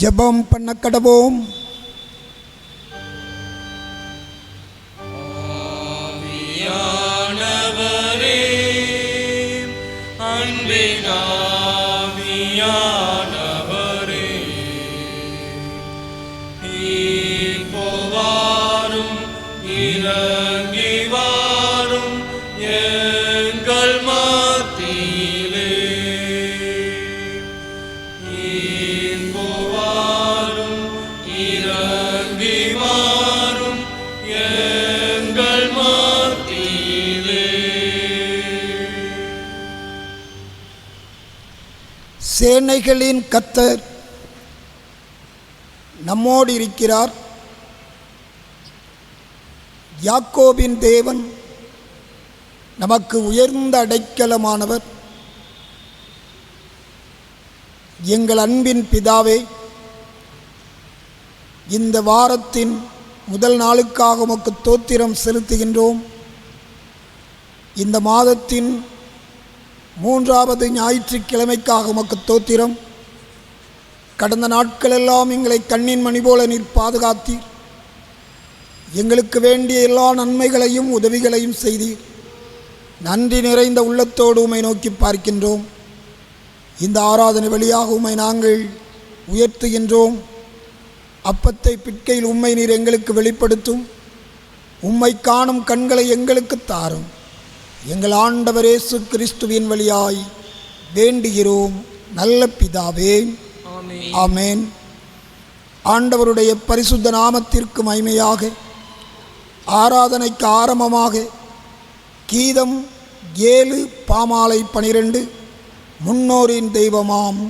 ஜெபம் பண்ண கடவோம். சேனைகளின் கர்த்தர் நம்மோடு இருக்கிறார். யாக்கோபின் தேவன் நமக்கு உயர்ந்த அடைக்கலமானவர். எங்கள் அன்பின் பிதாவே, இந்த வாரத்தின் முதல் நாளுக்காக உமக்கு ஸ்தோத்திரம் செலுத்துகின்றோம். இந்த மாதத்தின் 3வது ஞாயிற்றுக்கிழமைக்காக உமக்கு ஸ்தோத்திரம். கடந்த நாட்களெல்லாம் எங்களை கண்ணின் மணி போல நீர் பாதுகாத்தீர். எங்களுக்கு வேண்டிய எல்லா நன்மைகளையும் உதவிகளையும் செய்தீர். நன்றி நிறைந்த உள்ளத்தோடு உம்மை நோக்கி பார்க்கின்றோம். இந்த ஆராதனை வழியாக உம்மை நாங்கள் உயர்த்துகின்றோம். அப்பத்தை பிட்கையில் உம்மை நீர் எங்களுக்கு வெளிப்படுத்தும். உம்மை காணும் கண்களை எங்களுக்கு தாரும். எங்கள் ஆண்டவர் இயேசு கிறிஸ்துவின் வழியாய் வேண்டுகிறோம் நல்ல பிதாவே, ஆமென். ஆண்டவருடைய பரிசுத்த நாமத்திற்கு மகிமையாக, ஆராதனைக்கு ஆரம்பமாக கீதம் 7 பாமாலை 12 முன்னோரின் தெய்வமாம்.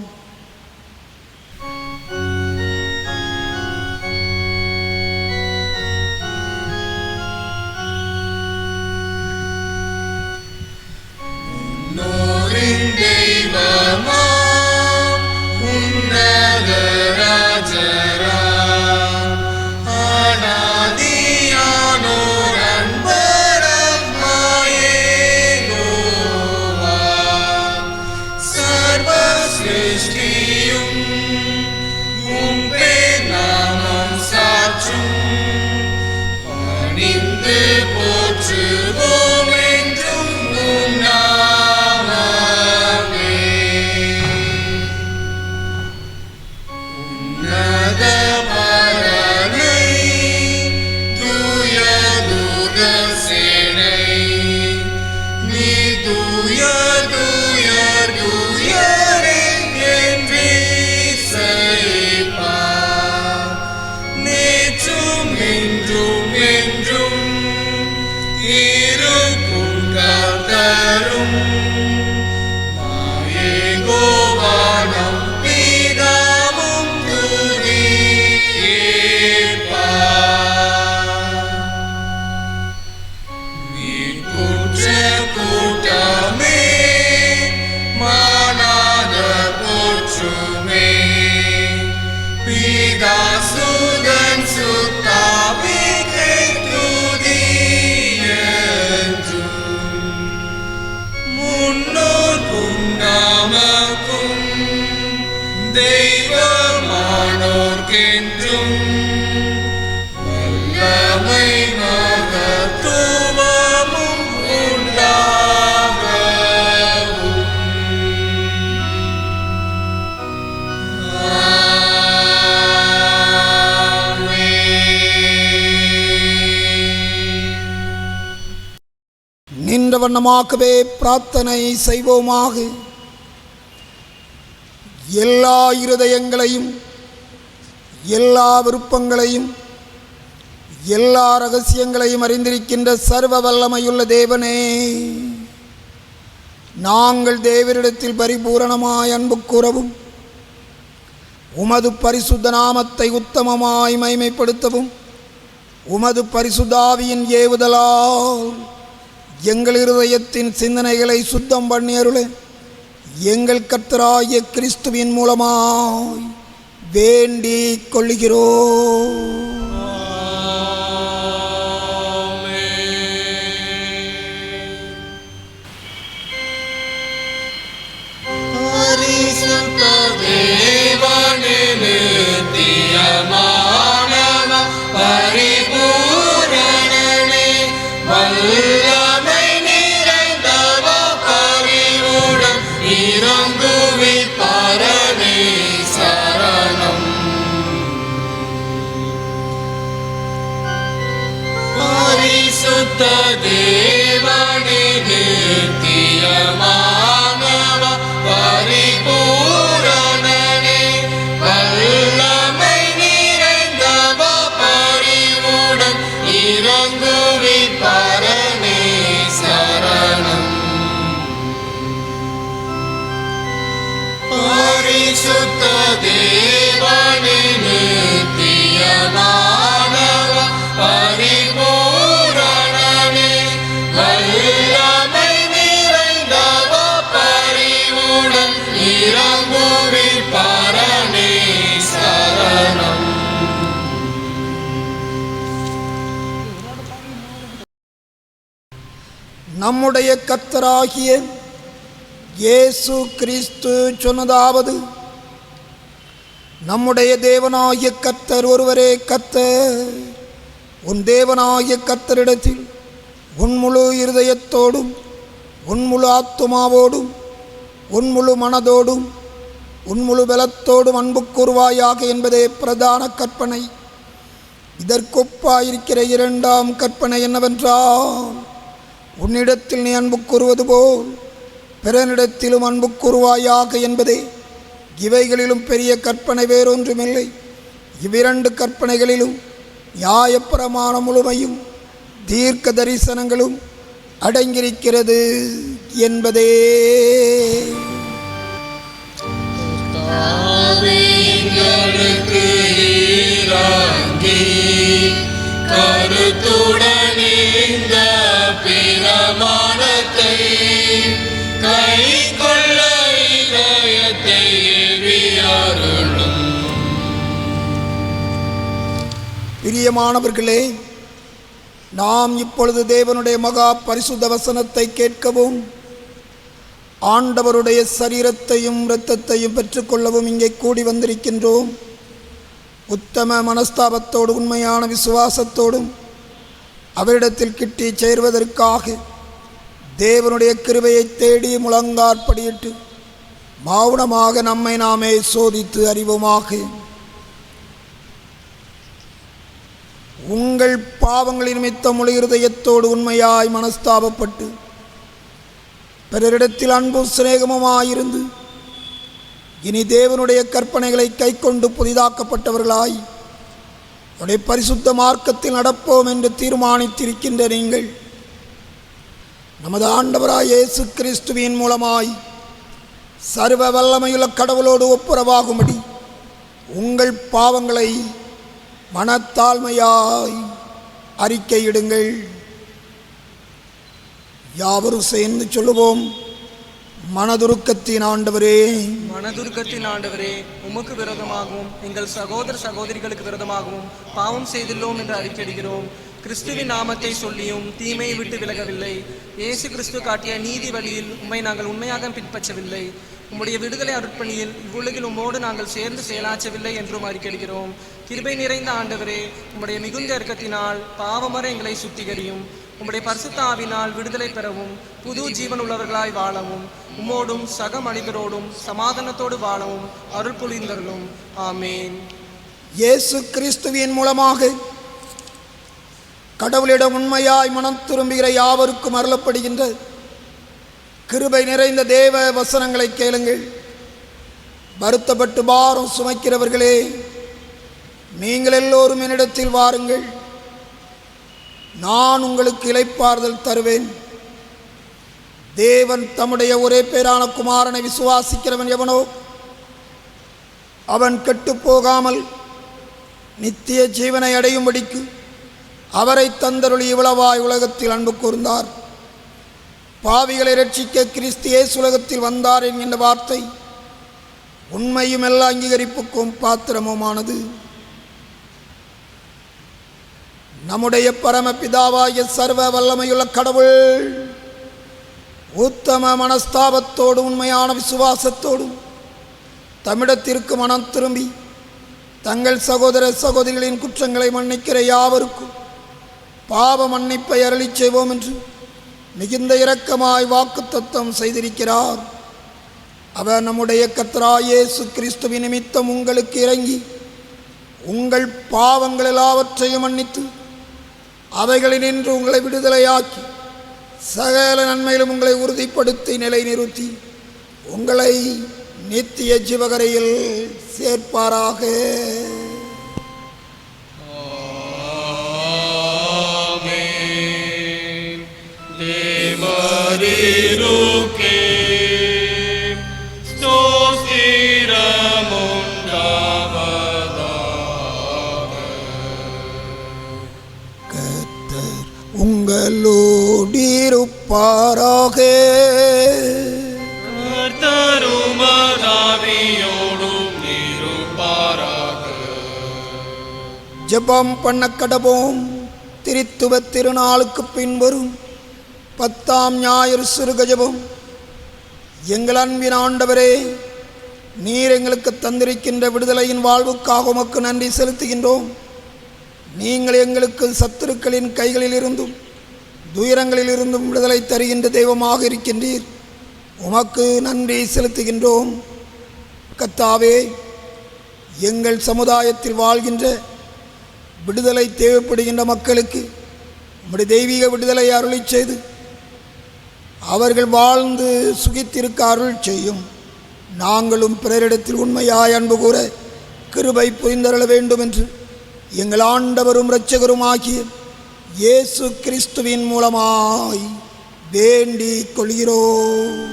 நின்ற வண்ணமாகவே பிரார்த்தனை செய்வோமாக. எல்லா இருதயங்களையும், எல்லா விருப்பங்களையும், எல்லா ரகசியங்களையும் அறிந்திருக்கின்ற சர்வ வல்லமையுள்ள தேவனே, நாங்கள் தேவரிடத்தில் பரிபூரணமாய் அன்பு கூறவும், உமது பரிசுத்த நாமத்தை உத்தமமாய் மகிமைப்படுத்தவும், உமது பரிசுத்த ஆவியின் ஏவுதலால் எங்கள் இருதயத்தின் சிந்தனைகளை சுத்தம் பண்ணி அருள எங்கள் கர்த்தராகிய கிறிஸ்துவின் மூலமாய் வேண்டிக் கொள்கிறோம். பரிசுத்த தேவனே பரிசுத்த தேவனே நித்தியமானவ பரிபூரணனே வல்லமை நிறைந்தவ பரிவுடன் இறங்குவீர் பரனே சரணம். பரிசுத்த தேவனே நித்தியமானவ பரிபூரணனே வல்லமை நிறைந்தவ பரிவுடன் இறங்குவீர் பரனே சரணம். நம்முடைய கர்த்தராகிய இயேசு கிறிஸ்து சொன்னதாவது, நம்முடைய தேவனாகிய கர்த்தர் ஒருவரே கர்த்தர். உன் தேவனாகிய கர்த்தரிடத்தில் உன் முழு இருதயத்தோடும் உன் முழு ஆத்துமாவோடும் உன் முழு மனதோடும் உன் முழு பலத்தோடும் அன்பு கூறுவாயாக என்பதே பிரதான கற்பனை. இதற்கொப்பாயிருக்கிற இரண்டாம் கற்பனை என்னவென்றால், உன்னிடத்தில் நீ அன்பு கூறுவது போல் பிறனிடத்திலும் அன்பு கூறுவாயாக என்பதே. இவைகளிலும் பெரிய கற்பனை வேறொன்றுமில்லை. இவ்விரண்டு கற்பனைகளிலும் நியாயப்பிரமாணம் முழுமையும் தீர்க்க தரிசனங்களும் அடங்கியிருக்கிறது என்பதே. கருத்துடன் இந்த பிரமாணத்தை கைக்கொள்ள இதயத்தை அருளும். பிரியமானவர்களே, நாம் இப்பொழுது தேவனுடைய மகா பரிசுத்த வசனத்தை கேட்கவும் ஆண்டவருடைய சரீரத்தையும் இரத்தத்தையும் பெற்றுக்கொள்ளவும் இங்கே கூடி வந்திருக்கின்றோம். உத்தம மனஸ்தாபத்தோடு உண்மையான விசுவாசத்தோடும் அவரிடத்தில் கிட்டி சேர்வதற்காக தேவனுடைய கிருபையை தேடி முழங்காற்படியிட்டு மௌனமாக நம்மை நாமே சோதித்து அறிவோமாக. உங்கள் பாவங்களின் நிமித்தம் முழு இருதயத்தோடு உண்மையாய் மனஸ்தாபப்பட்டு பிறரிடத்தில் அன்பு சிநேகமுமாயிருந்து இனி தேவனுடைய கற்பனைகளை கைக்கொண்டு புதிதாக்கப்பட்டவர்களாய் அவருடைய பரிசுத்த மார்க்கத்தில் நடப்போம் என்று தீர்மானித்திருக்கின்ற நீங்கள் நமது ஆண்டவராய் இயேசு கிறிஸ்துவின் மூலமாய் சர்வ வல்லமையுள்ள கடவுளோடு ஒப்புரவாகும்படி உங்கள் பாவங்களை மனத்தாழ்மையாய் அறிக்கையிடுங்கள். யாவரும் சேர்ந்து சொல்லுவோம். மனதுருக்கத்தின் ஆண்டவரே, மனதுருக்கத்தின் ஆண்டவரே, உமக்கு விரோதமாகவும் எங்கள் சகோதர சகோதரிகளுக்கு விரோதமாகவும் பாவம் செய்துள்ளோம் என்று அறிக்கையிடுகிறோம். கிறிஸ்துவின் நாமத்தை சொல்லியும் தீமையை விட்டு விலகவில்லை. இயேசு கிறிஸ்து காட்டிய நீதி வழியில் உம்மை நாங்கள் உண்மையாக பின்பற்றவில்லை. உம்முடைய விடுதலை அருட்பணியில் இவ்வுலகில் உம்மோடு நாங்கள் சேர்ந்து செயலாற்றவில்லை என்றும் அறிக்கையிடுகிறோம். கிருபை நிறைந்த ஆண்டவரே, உம்முடைய மிகுந்த இரக்கத்தினால் பாவமற எங்களை சுத்திகரியும். உம்முடைய பரிசுத்த ஆவினால் விடுதலை பெறவும் புது ஜீவன் உள்ளவர்களாய் வாழவும் உம்மோடும் சக மனிதரோடும் சமாதானத்தோடு வாழவும் அருள் புரிந்தருளும். ஆமேன். இயேசு கிறிஸ்துவின் மூலமாக கடவுளிடம் உண்மையாய் மனம் திரும்புகிற யாவருக்கும் அருளப்படுகின்ற கிருபை நிறைந்த தேவ வசனங்களை கேளுங்கள். வருத்தப்பட்டு பாரம் சுமைக்கிறவர்களே, நீங்கள் எல்லோரும் என்னிடத்தில் வாருங்கள், நான் உங்களுக்கு இளைப்பாறுதல் தருவேன். தேவன் தம்முடைய ஒரே பேரான குமாரனை விசுவாசிக்கிறவன் எவனோ அவன் கெட்டுப்போகாமல் நித்திய ஜீவனை அடையும்படிக்கு அவரை தந்தருளி இவ்வளவாய் உலகத்தில் அன்பு கூர்ந்தார். பாவிகளை ரட்சிக்க கிறிஸ்து இயேசு உலகத்தில் வந்தார் என்கின்ற வார்த்தை உண்மையும் எல்லா அங்கீகரிப்புக்கும் பாத்திரமுமானது. நம்முடைய பரமபிதாவாகிய சர்வ வல்லமையுள்ள கடவுள் உத்தம மனஸ்தாபத்தோடு உண்மையான விசுவாசத்தோடும் தமிழத்திற்கு மனம் திரும்பி தங்கள் சகோதர சகோதரிகளின் குற்றங்களை மன்னிக்கிற யாவருக்கும் பாவ மன்னிப்பை அருளி செய்வோம் என்று மிகுந்த இரக்கமாய் வாக்குத்தத்தம் செய்திருக்கிறார். அவர் நம்முடைய கர்த்தராகிய இயேசு கிறிஸ்துவின் நிமித்தம் உங்களுக்கு இறங்கி உங்கள் பாவங்கள் எல்லாவற்றையும் மன்னித்து அவைகளினின்று உங்களை விடுதலையாக்கி சகல நன்மையிலும் உங்களை உறுதிப்படுத்தி நிலைநிறுத்தி உங்களை நித்திய ஜீவகரையில் சேர்ப்பாராக. ஆமென். தேவரீருக்கே ஸ்தோத்திரமுண்டாவதாக. கர்த்தர் உங்களோடிருப்பாராக. கர்த்தரும் ஆவியோடும் இருப்பாராக. ஜெபம் பண்ண கடவோம். திருத்துவ திருநாளுக்கு பின்வரும் 10ஆம் ஞாயிறு சிறுக ஜெபம். எங்கள் அன்பின் ஆண்டவரே, நீர் எங்களுக்கு தந்திருக்கின்ற விடுதலையின் வாழ்வுக்காக உமக்கு நன்றி செலுத்துகின்றோம். நீங்கள் எங்களுக்கு சத்துருக்களின் கைகளில் இருந்தும் துயரங்களில் இருந்தும் விடுதலை தருகின்ற தெய்வமாக இருக்கின்றீர். உமக்கு நன்றி செலுத்துகின்றோம். கர்த்தாவே, எங்கள் சமுதாயத்தில் வாழ்கின்ற விடுதலை தேவைப்படுகின்ற மக்களுக்கு உம்முடைய தெய்வீக விடுதலை அருளி செய்து அவர்கள் வாழ்ந்து சுகித்திருக்க அருள் செய்யும். நாங்களும் பிறரிடத்தில் உண்மையாய் அன்பு கூற கிருபை புரிந்தருள வேண்டும் என்று எங்கள் ஆண்டவரும் இரட்சகரும் ஆகிய இயேசு கிறிஸ்துவின் மூலமாய் வேண்டிக் கொள்கிறோம்.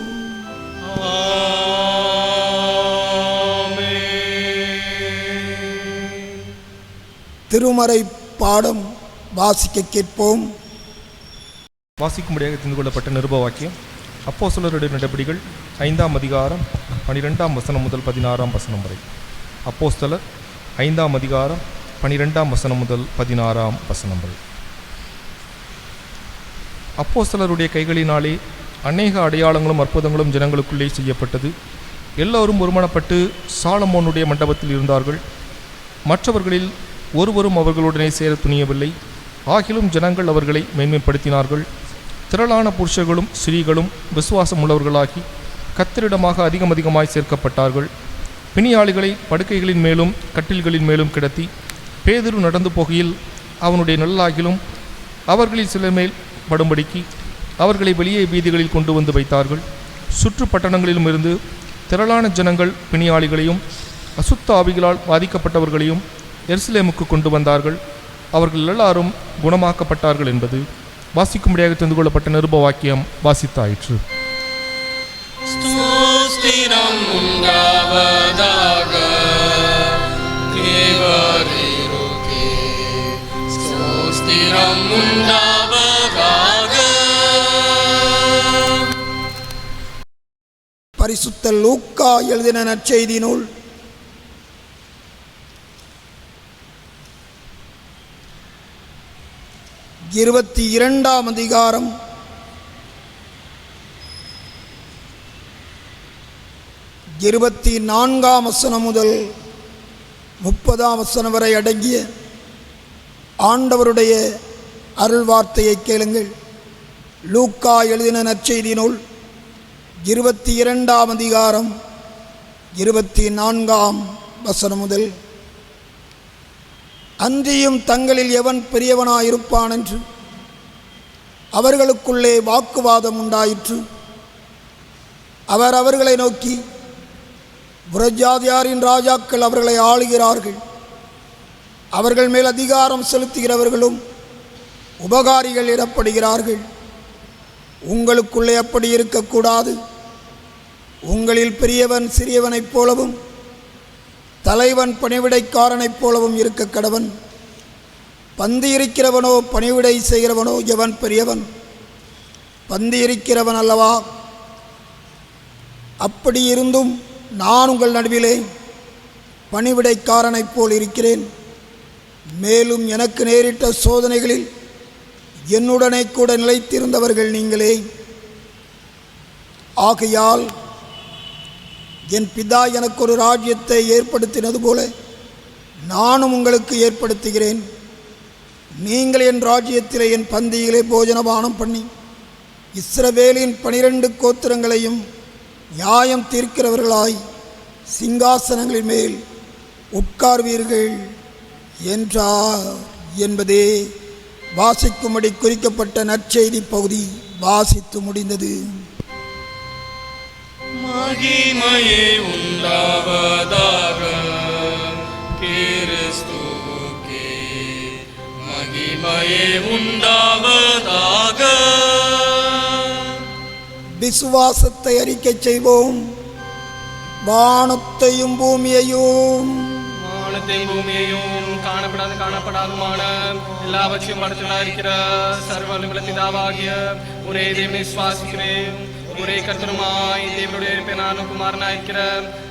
திருமறை பாடம் வாசிக்க கேட்போம். வாசிக்கும்படியாக தெரிந்து கொள்ளப்பட்ட நிருப வாக்கியம் அப்போஸ்தலருடைய நடபடிகள் 5ஆம் அதிகாரம் 12ஆம் வசனம் முதல் 16ஆம் வசனம் வரை. அப்போஸ்தலர் 5ஆம் அதிகாரம் 12ஆம் வசனம் முதல் 16ஆம் வசனம் வரை. அப்போஸ்தலருடைய கைகளினாலே அநேக அடையாளங்களும் அற்புதங்களும் ஜனங்களுக்குள்ளே செய்யப்பட்டது. எல்லோரும் ஒருமனப்பட்டு சாலமோனுடைய மண்டபத்தில் இருந்தார்கள். மற்றவர்களில் ஒருவரும் அவர்களுடனே சேர துணியவில்லை. ஆகிலும் ஜனங்கள் அவர்களை மேன்மைப்படுத்தினார்கள். திரளான புருஷர்களும் ஸ்திரீகளும் விசுவாசம் உள்ளவர்களாகி கர்த்தரிடமாக அதிகமாய் சேர்க்கப்பட்டார்கள். பிணியாளிகளை படுக்கைகளின் மேலும் கட்டில்களின் மேலும் கிடத்தி பேதுரு நடந்து போகையில் அவனுடைய நல்லாகிலும் அவர்களில் சில மேல் படும்படிக்கு அவர்களை வெளியே வீதிகளில் கொண்டு வந்து வைத்தார்கள். சுற்று பட்டணங்களிலும் இருந்து திரளான ஜனங்கள் பிணியாளிகளையும் அசுத்த ஆவிகளால் பாதிக்கப்பட்டவர்களையும் எருசலேமுக்கு கொண்டு வந்தார்கள். அவர்கள் எல்லாரும் குணமாக்கப்பட்டார்கள் என்பது வாசிக்கும்படியாக தெரிந்து கொள்ளப்பட்ட நிருப வாக்கியம் வாசித்தாயிற்று. ஸ்தோத்திரம் உண்டாவதாக. தேவரீருக்கே ஸ்தோத்திரம் உண்டாவதாக. பரிசுத்த லூக்கா எழுதின நற்செய்தி நூல் 22ஆம் அதிகாரம் 24ஆம் வசனம் முதல் 30ஆம் வசனம் வரை அடங்கிய ஆண்டவருடைய அருள் வார்த்தையை கேளுங்கள். லூக்கா எழுதின நற்செய்தி நூல் 22ஆம் அதிகாரம் 24ஆம் வசனம் முதல். அன்றியும் தங்களில் எவன் பெரியவனாயிருப்பான் என்று அவர்களுக்குள்ளே வாக்குவாதம் உண்டாயிற்று. அவர் அவர்களை நோக்கி, புறஜாதியாரின் ராஜாக்கள் அவர்களை ஆளுகிறார்கள். அவர்கள் மேல் அதிகாரம் செலுத்துகிறவர்களும் உபகாரிகள் எனப்படுகிறார்கள். உங்களுக்குள்ளே அப்படி இருக்கக்கூடாது. உங்களில் பெரியவன் சிறியவனைப் போலவும் தலைவன் பணிவிடைக்காரனைப் போலவும் இருக்க கடவன். பந்தி இருக்கிறவனோ பணிவிடை செய்கிறவனோ எவன் பெரியவன்? பந்தி இருக்கிறவன் அல்லவா? அப்படி இருந்தும் நான் உங்கள் நடுவிலே பணிவிடைக்காரனைப் போல் இருக்கிறேன். மேலும் எனக்கு நேரிட்ட சோதனைகளில் என்னுடனே கூட நிலைத்திருந்தவர்கள் நீங்களே. ஆகையால் என் பிதா எனக்கு ஒரு ராஜ்யத்தை ஏற்படுத்தினது போல நானும் உங்களுக்கு ஏற்படுத்துகிறேன். நீங்கள் என் ராஜ்யத்திலே என் பந்தியிலே போஜனபானம் பண்ணி இஸ்ரவேலின் 12 கோத்திரங்களையும் நியாயம் தீர்க்கிறவர்களாய் சிங்காசனங்களின் மேல் உட்கார்வீர்கள் என்றார் என்பதே வாசிக்கும்படி குறிக்கப்பட்ட நற்செய்தி பகுதி வாசித்து முடிந்தது. மகிமையே உண்டாவதாக கிறிஸ்துவுக்கே மகிமையே உண்டாவதாக. விசுவாசத்தை அறிக்கை செய்வோம். வானத்தையும் பூமியையும் வானத்தையும் பூமியையும் காணப்படாதுமான எல்லாவற்றையும் படைத்தவனாய் இருக்கிற சர்வ வல்லமையுள்ள பிதாவாகிய ஒரே தேவனை விசுவாசிக்கிறேன். ஒரே கர்த்தருமாய் தேவனுடைய பேரான குமாரனாய் இருக்கிற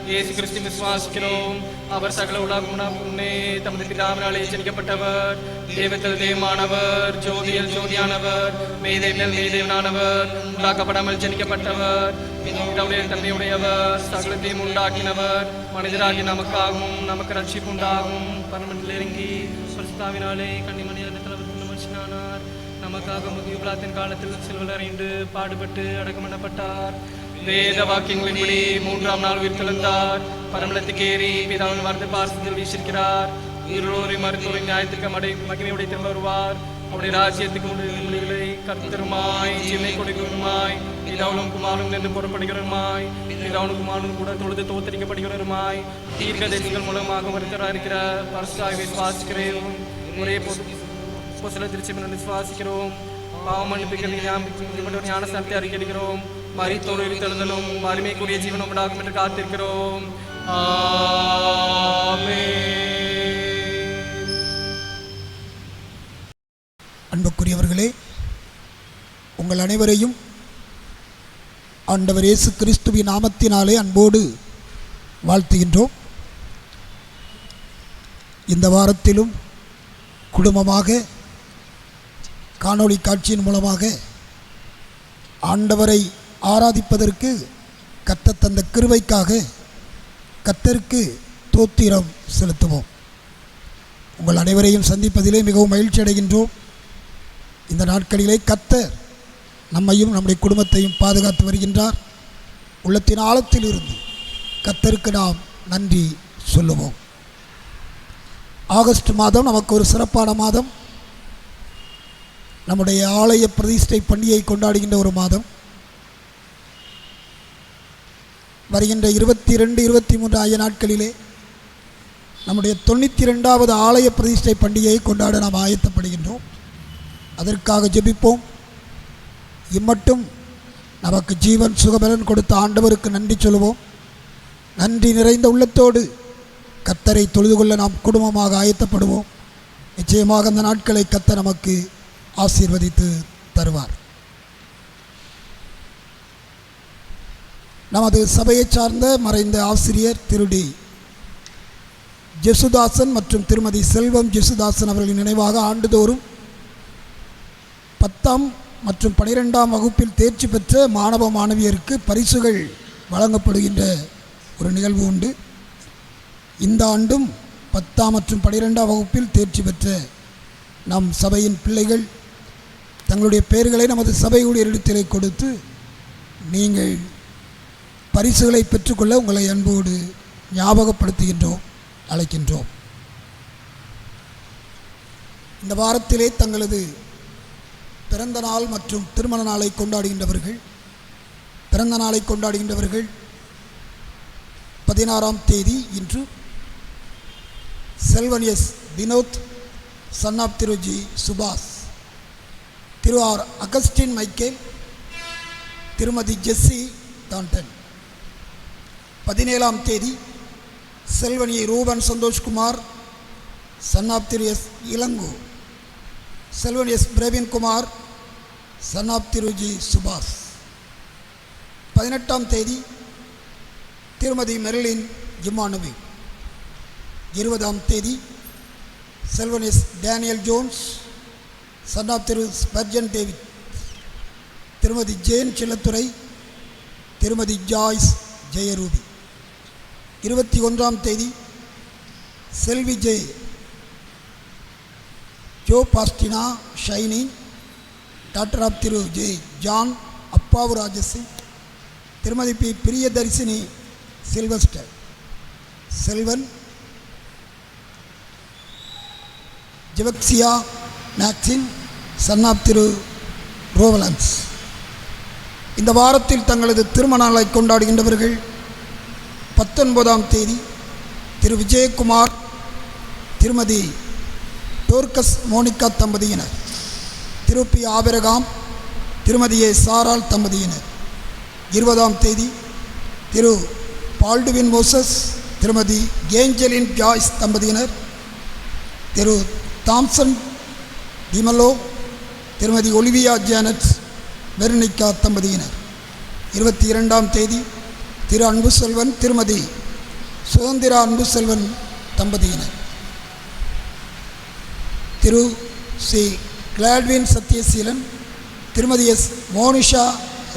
இயேசு கிறிஸ்து விசுவாசிக்கிறோம். அவர் சகல உலகம் முன்னே தமது பிதாவினாலே ஜனிக்கப்பட்டவர், தேவத்தில் தேவமானவர், ஜோதியில் ஜோதியானவர், மெய்தேவனில் மெய்தேவனானவர், உண்டாக்கப்படாமல் ஜனிக்கப்பட்டவர், பிதாவுடைய தன்மையுடையவர், சகலத்தையும் உண்டாக்கினவர், மனிதராகி நமக்காகவும் நமக்கு ரட்சிப்பு உண்டாகும் பரமனில் இறங்கி பரிசுத்தாவினாலே கன்னிமணியான மனுஷனானார். நமக்காக முதியுலாத்தின் காலத்தில் சிலுவையில் அறைந்து பாடுபட்டு அடக்கமண்ணப்பட்டார். வேத வாக்கியங்களின்படி 3ஆம் நாள் உயிர்த்தெழுந்தார். பரமலத்துக்கு ஏறி பிதாவின் வார்த்தை பார்சத்தில் வீசிருக்கிறார். இருளோரை மருத்துவரை நியாயத்திற்கு மகிமையுடைய திரும்ப வருவார். அவருடைய ராஜ்யத்துக்கு முடிவுகளை கர்த்தருமாய் ஜீவனை கொடுக்கிறதுமாய் பிதாவுலும் குமாரும் என்று புறப்படுகிறதுமாய் பிதாவுலும் குமாரும் கூட தொழுது தோத்தரிக்கப்படுகிறதுமாய் தீர்க்கதரிசிகள் மூலமாக வருத்தராக இருக்கிற பரிசுத்தாவியை விசுவாசிக்கிறேன். ஒரே சில திருச்சியை விசுவாசிக்கிறோம். பாவம் மன்னிப்புகள் ஞானஸ்தானத்தை அறிக்கையிடுகிறோம். மரித்தோர் உயிர்த்தெழுதலும் மறுமைக்குரிய ஜீவனம் உண்டாகும் என்று காத்திருக்கிறோம். அன்புக்குரியவர்களே, உங்கள் அனைவரையும் ஆண்டவர் இயேசு கிறிஸ்துவின் நாமத்தினாலே அன்போடு வாழ்த்துகின்றோம். இந்த வாரத்திலும் குடும்பமாக காணொளி காட்சியின் மூலமாக ஆண்டவரை ஆராதிப்பதற்கு கர்த்தர் தந்த கிருபைக்காக கர்த்தருக்கு தோத்திரம் செலுத்துவோம். உங்கள் அனைவரையும் சந்திப்பதிலே மிகவும் மகிழ்ச்சி அடைகின்றோம். இந்த நாட்களிலே கர்த்தர் நம்மையும் நம்முடைய குடும்பத்தையும் பாதுகாத்து வருகின்றார். உள்ளத்தின் ஆழத்தில் இருந்து கர்த்தருக்கு நாம் நன்றி சொல்லுவோம். ஆகஸ்ட் மாதம் நமக்கு ஒரு சிறப்பான மாதம். நம்முடைய ஆலய பிரதிஷ்டை பண்டிகையை கொண்டாடுகின்ற ஒரு மாதம். வருகின்ற 22, 23 ஆகிய நாட்களிலே நம்முடைய 92வது ஆலய பிரதிஷ்டை பண்டிகையை கொண்டாட நாம் ஆயத்தப்படுகின்றோம். அதற்காக ஜெபிப்போம். இம்மட்டும் நமக்கு ஜீவன் சுகபலன் கொடுத்த ஆண்டவருக்கு நன்றி சொல்லுவோம். நன்றி நிறைந்த உள்ளத்தோடு கர்த்தரை தொழுது கொள்ள நாம் குடும்பமாக ஆயத்தப்படுவோம். நிச்சயமாக அந்த நாட்களை கர்த்தர் நமக்கு ஆசீர்வதித்து தருவார். நமது சபையை சார்ந்த மறைந்த ஆசிரியர் திருடி ஜெசுதாசன் மற்றும் திருமதி செல்வம் ஜெசுதாசன் அவர்களின் நினைவாக ஆண்டுதோறும் 10ஆம் மற்றும் 12ஆம் வகுப்பில் தேர்ச்சி பெற்ற மாணவ மாணவியருக்கு பரிசுகள் வழங்கப்படுகின்ற ஒரு நிகழ்வு உண்டு. இந்த ஆண்டும் 10ஆம் மற்றும் 12ஆம் வகுப்பில் தேர்ச்சி பெற்ற நம் சபையின் பிள்ளைகள் தங்களுடைய பெயர்களை நமது சபை ஊழியரிடத்திலே கொடுத்து நீங்கள் பரிசுகளை பெற்றுக்கொள்ள உங்களை அன்போடு ஞாபகப்படுத்துகின்றோம், அழைக்கின்றோம். இந்த வாரத்திலே தங்களது பிறந்த நாள் மற்றும் திருமண நாளை கொண்டாடுகின்றவர்கள், பிறந்த நாளை கொண்டாடுகின்றவர்கள் 16ஆம் தேதி இன்று செல்வன் எஸ் வினோத், சன் ஆஃப் திரு ஜி சுபாஷ், திரு ஆர் அகஸ்டின் மைக்கேல், திருமதி ஜெஸ்ஸி டான்டன். 17ஆம் தேதி செல்வன் A Ruban Santhoshkumar, son of திரு எஸ் இளங்கோ, செல்வன் எஸ் பிரவீன்குமார், சன் ஆஃப் திரு ஜி சுபாஷ். 18ஆம் தேதி திருமதி மெர்லின் ஜிம்மானுவி. 20ஆம் தேதி செல்வன் S Daniel Jones, son of திரு ஸ்பர்ஜன் டேவிட், திருமதி ஜேன் சில்லத்துறை, திருமதி ஜாய்ஸ் ஜெயரூபி. 21ஆம் தேதி செல்வி Jo Bastina Shiny, daughter of திரு ஜே ஜான் அப்பாவு ராஜசிங், திருமதி பி பிரியதரிசினி சில்வஸ்டர், செல்வன் ஜெவக்சியா மேக்சின், சன் ஆஃப் திரு ரோவலன்ஸ். இந்த வாரத்தில் தங்களது திருமண நாளை கொண்டாடுகின்றவர்கள் 19ஆம் தேதி திரு விஜயகுமார் திருமதி டோர்கஸ் மோனிகா தம்பதியினர், திரு பி ஆபிரகாம் திருமதி ஏ சாரால் தம்பதியினர். 20ஆம் தேதி திரு பால்டுவின் மோசஸ் திருமதி ஏஞ்சலின் ஜாய்ஸ் தம்பதியினர், திரு தாம்சன் டிமலோ திருமதி ஒலிவியா ஜானட் வெர்னிகா தம்பதியினர். 22ஆம் தேதி திரு அன்பு செல்வன் திருமதி சுதந்திரா அன்பு செல்வன் தம்பதியினர், திரு சி கிளாட்வின் சத்யசீலன் திருமதி எஸ் மோனிஷா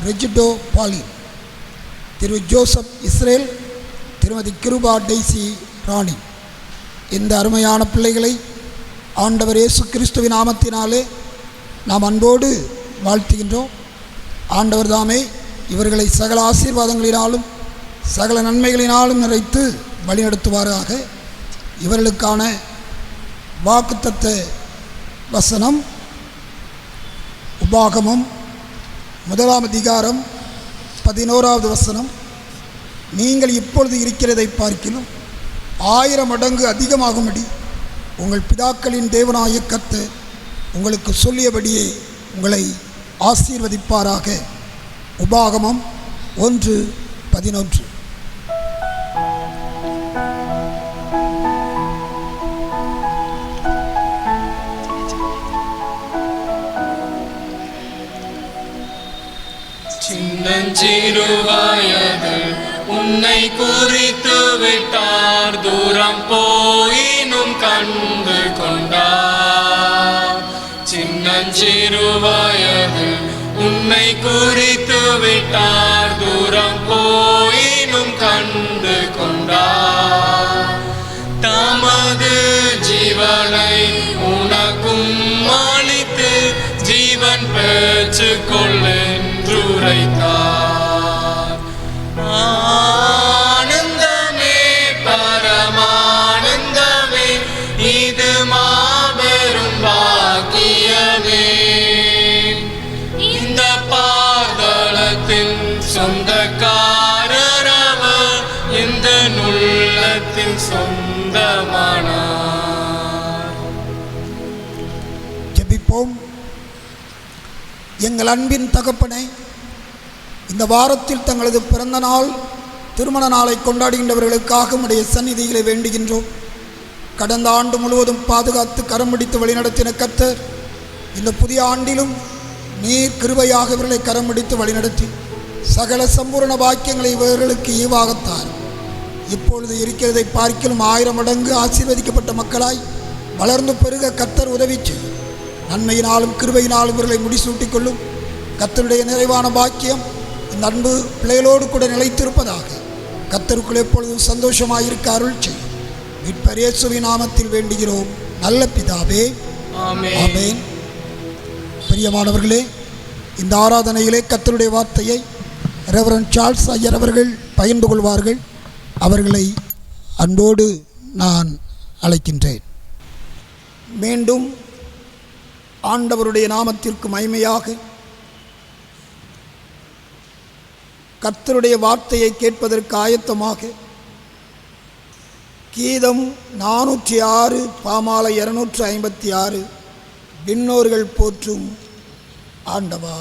ரெஜிடோ பாலி, திரு ஜோசப் இஸ்ரேல் திருமதி கிருபா டெய்சி ராணி. இந்த அருமையான பிள்ளைகளை ஆண்டவர் இயேசு கிறிஸ்துவின் நாமத்தினாலே நாம் அன்போடு வாழ்த்துகின்றோம். ஆண்டவர் தாமே இவர்களை சகல ஆசீர்வாதங்களினாலும் சகல நன்மைகளினாலும் நிறைத்து வழிநடத்துவாராக. இவர்களுக்கான வாக்குத்தத்த வசனம் உபாகமம் 1ஆம் அதிகாரம் 11வது வசனம். நீங்கள் இப்பொழுது இருக்கிறதை பார்க்கிலும் 1000 மடங்கு அதிகமாகும்படி உங்கள் பிதாக்களின் தேவனாகிய கர்த்தர் உங்களுக்கு சொல்லியபடியே உங்களை ஆசீர்வதிப்பாராக. உபாகமம் 1:11. சின்னஞ்சிறு வயதில் உன்னை குறித்து விட்டார், தூரம் போயினும் கண்டு கொண்டார். சின்னஞ்சிறு வயதில் உன்னை குறித்து விட்டார், தூரம் போயினும் கண்டு கொண்டார். தமது ஜீவனை உனக்கும் அளித்து ஜீவன் பெற்றுக்கொள்ளென்று உரைத்தார். ஆனந்தமே பரமானந்தமே, இது மாபெரும் பாக்கியமே. இந்த பாதளத்தின் சொந்தக்காரரவர், இந்த உள்ளத்தின் சொந்தமானார். ஜெபிப்போம். எங்கள் அன்பின் தகப்பனே, இந்த வாரத்தில் தங்களது பிறந்த நாள் திருமண நாளை கொண்டாடுகின்றவர்களுக்காக உடைய சந்நிதிகளை வேண்டுகின்றோம். கடந்த ஆண்டு முழுவதும் பாதுகாத்து கரம் பிடித்து வழிநடத்தின கர்த்தர் இந்த புதிய ஆண்டிலும் நீர் கிருபையாக இவர்களை கரம் பிடித்து வழிநடத்தி சகல சம்பூர்ண வாக்கியங்களை இவர்களுக்கு ஈவாகத்தார். இப்பொழுது இருக்கிறதை பார்க்கிலும் 1000 மடங்கு ஆசீர்வதிக்கப்பட்ட மக்களாய் வளர்ந்து பெருக கர்த்தர் உதவிச்சு நன்மையினாலும் கிருபையினாலும் இவர்களை முடிசூட்டிக் கொள்ளும். கர்த்தருடைய நிறைவான பாக்கியம் இந்த அன்பு பிள்ளைகளோடு கூட நிலைத்திருப்பதாக. கர்த்தருக்குள் எப்பொழுதும் சந்தோஷமாயிருக்க அருள் செய்யும். மீட்பர் இயேசுவின் நாமத்தில் வேண்டுகிறோம் நல்ல பிதாவே, ஆமென். பிரியமானவர்களே, இந்த ஆராதனையிலே கர்த்தருடைய வார்த்தையை ரெவரண்ட் சார்ல்ஸ் ஐயர் அவர்கள் பகிர்ந்து கொள்வார்கள். அவர்களை அன்போடு நான் அழைக்கின்றேன். மீண்டும் ஆண்டவருடைய நாமத்திற்கு மகிமையாக கர்த்தருடைய வார்த்தையை கேட்பதற்கு ஆயத்தமாக கீதம் 406 பாமாலை 256 விண்ணோர்கள் போற்றும் ஆண்டவா.